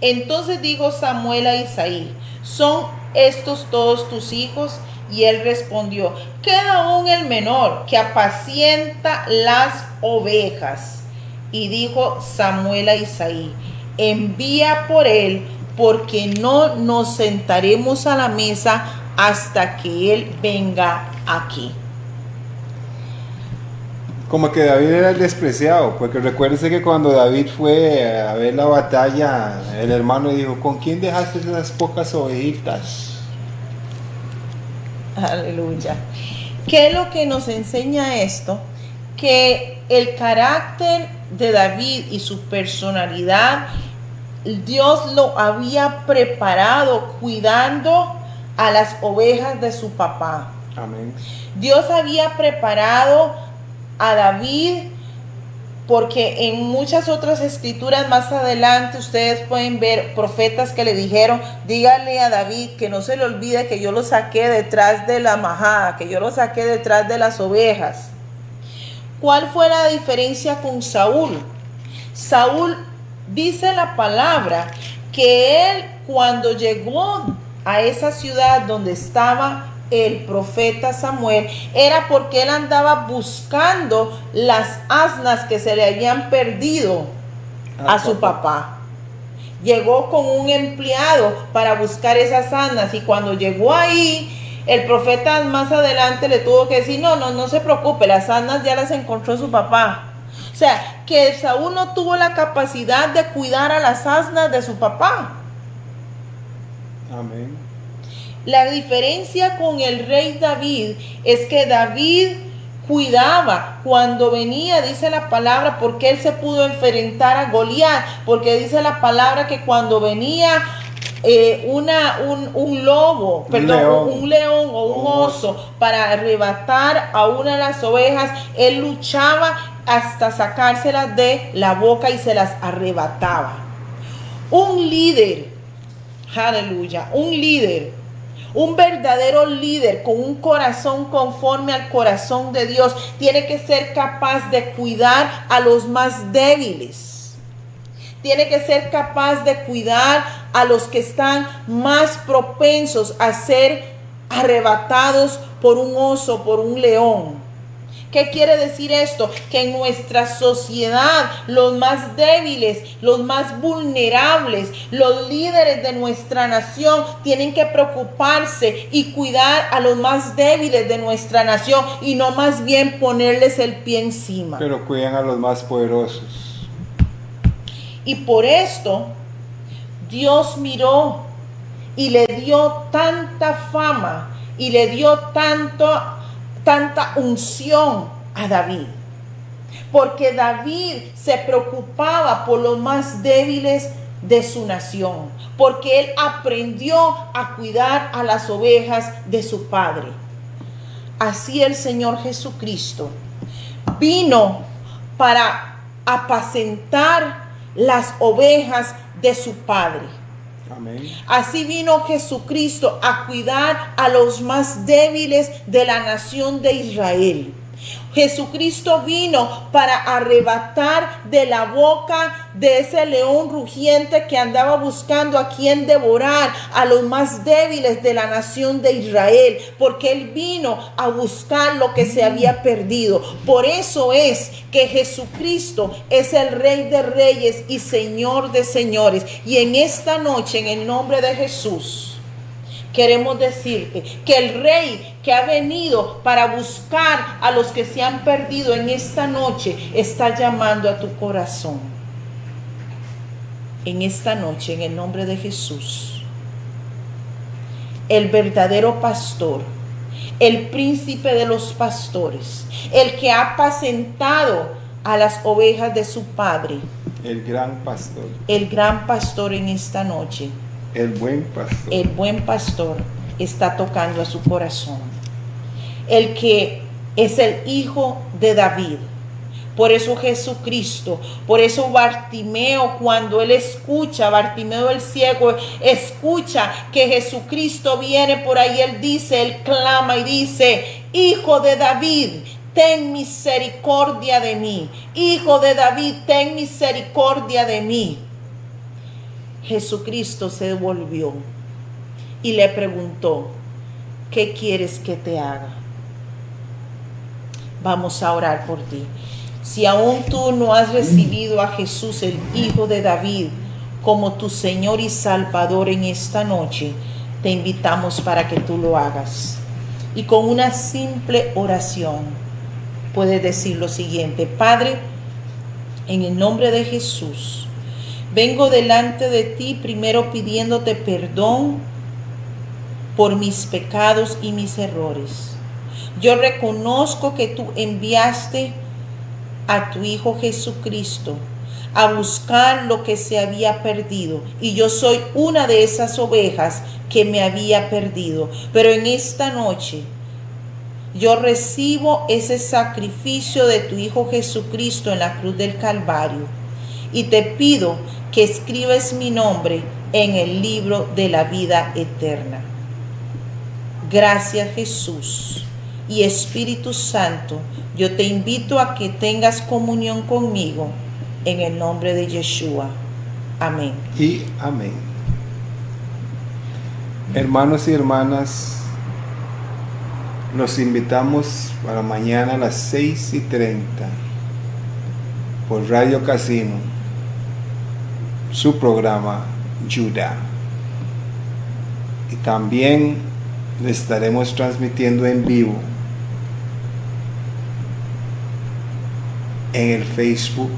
Entonces dijo Samuel a Isaí: ¿son estos todos tus hijos? Y él respondió: queda aún el menor, que apacienta las ovejas. Y dijo Samuel a Isaí: envía por él, porque no nos sentaremos a la mesa hasta que él venga aquí. Como que David era el despreciado, porque recuérdese que cuando David fue a ver la batalla, el hermano dijo: ¿con quién dejaste esas pocas ovejitas? Aleluya. ¿Qué es lo que nos enseña esto? Que el carácter de David y su personalidad, Dios lo había preparado cuidando a las ovejas de su papá. Amén. Dios había preparado a David, porque en muchas otras escrituras más adelante ustedes pueden ver profetas que le dijeron: dígale a David que no se le olvide que yo lo saqué detrás de la majada, que yo lo saqué detrás de las ovejas. ¿Cuál fue la diferencia con Saúl? Saúl, dice la palabra, que él, cuando llegó a esa ciudad donde estaba el profeta Samuel, era porque él andaba buscando las asnas que se le habían perdido a su papá. Llegó con un empleado para buscar esas asnas, y cuando llegó ahí, el profeta más adelante le tuvo que decir: no se preocupe, las asnas ya las encontró su papá. O sea, que Saúl no tuvo la capacidad de cuidar a las asnas de su papá. Amén. La diferencia con el rey David es que David cuidaba cuando venía, dice la palabra, porque él se pudo enfrentar a Goliat, porque dice la palabra que cuando venía un lobo, un león o un oso para arrebatar a una de las ovejas, él luchaba hasta sacárselas de la boca y se las arrebataba. Un líder, aleluya, un verdadero líder con un corazón conforme al corazón de Dios tiene que ser capaz de cuidar a los más débiles. Tiene que ser capaz de cuidar a los que están más propensos a ser arrebatados por un oso, por un león. ¿Qué quiere decir esto? Que en nuestra sociedad los más débiles, los más vulnerables, los líderes de nuestra nación tienen que preocuparse y cuidar a los más débiles de nuestra nación, y no más bien ponerles el pie encima. Pero cuidan a los más poderosos. Y por esto Dios miró y le dio tanta fama y le dio tanta unción a David, porque David se preocupaba por los más débiles de su nación, porque él aprendió a cuidar a las ovejas de su padre. Así el Señor Jesucristo vino para apacentar las ovejas de su padre. Amén. Así vino Jesucristo a cuidar a los más débiles de la nación de Israel. Jesucristo vino para arrebatar de la boca de ese león rugiente que andaba buscando a quien devorar, a los más débiles de la nación de Israel, porque Él vino a buscar lo que se había perdido. Por eso es que Jesucristo es el Rey de Reyes y Señor de Señores. Y en esta noche, en el nombre de Jesús, queremos decirte que el Rey que ha venido para buscar a los que se han perdido en esta noche está llamando a tu corazón. En esta noche, en el nombre de Jesús, el verdadero pastor, el príncipe de los pastores, el que ha apacentado a las ovejas de su Padre, El gran pastor. el gran pastor en esta noche, El buen pastor. el buen pastor está tocando a su corazón. El que es el hijo de David. Por eso Jesucristo, por eso Bartimeo, cuando él escucha, Bartimeo el ciego, escucha que Jesucristo viene por ahí, él dice, él clama y dice: Hijo de David, ten misericordia de mí. Hijo de David, ten misericordia de mí. Jesucristo se devolvió y le preguntó: ¿qué quieres que te haga? Vamos a orar por ti. Si aún tú no has recibido a Jesús, el Hijo de David, como tu Señor y Salvador en esta noche, te invitamos para que tú lo hagas. Y con una simple oración puedes decir lo siguiente: Padre, en el nombre de Jesús, vengo delante de ti primero pidiéndote perdón por mis pecados y mis errores. Yo reconozco que tú enviaste a tu Hijo Jesucristo a buscar lo que se había perdido, y yo soy una de esas ovejas que me había perdido. Pero en esta noche yo recibo ese sacrificio de tu Hijo Jesucristo en la cruz del Calvario, y te pido que escribas mi nombre en el libro de la vida eterna. Gracias, Jesús. Y Espíritu Santo, yo te invito a que tengas comunión conmigo en el nombre de Yeshua. Amén. Y amén. Hermanos y hermanas, los invitamos para mañana a las 6:30 por Radio Casino, su programa Judá. Y también le estaremos transmitiendo en vivo en el Facebook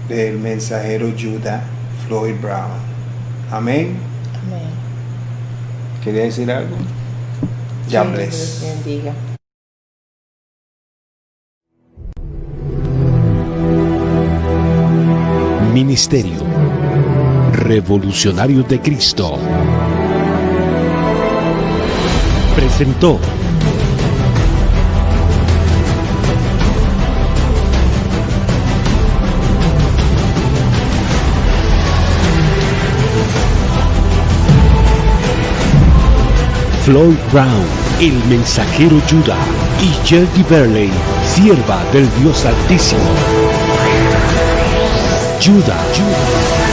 del mensajero Judá Floyd Brown. Amén. Amén. ¿Quería decir algo? Ya Que bless. Dios bendiga. Ministerio Revolucionario de Cristo presentó Floyd Brown, el mensajero Judá, y Jerry Burley, sierva del Dios Altísimo. Judá.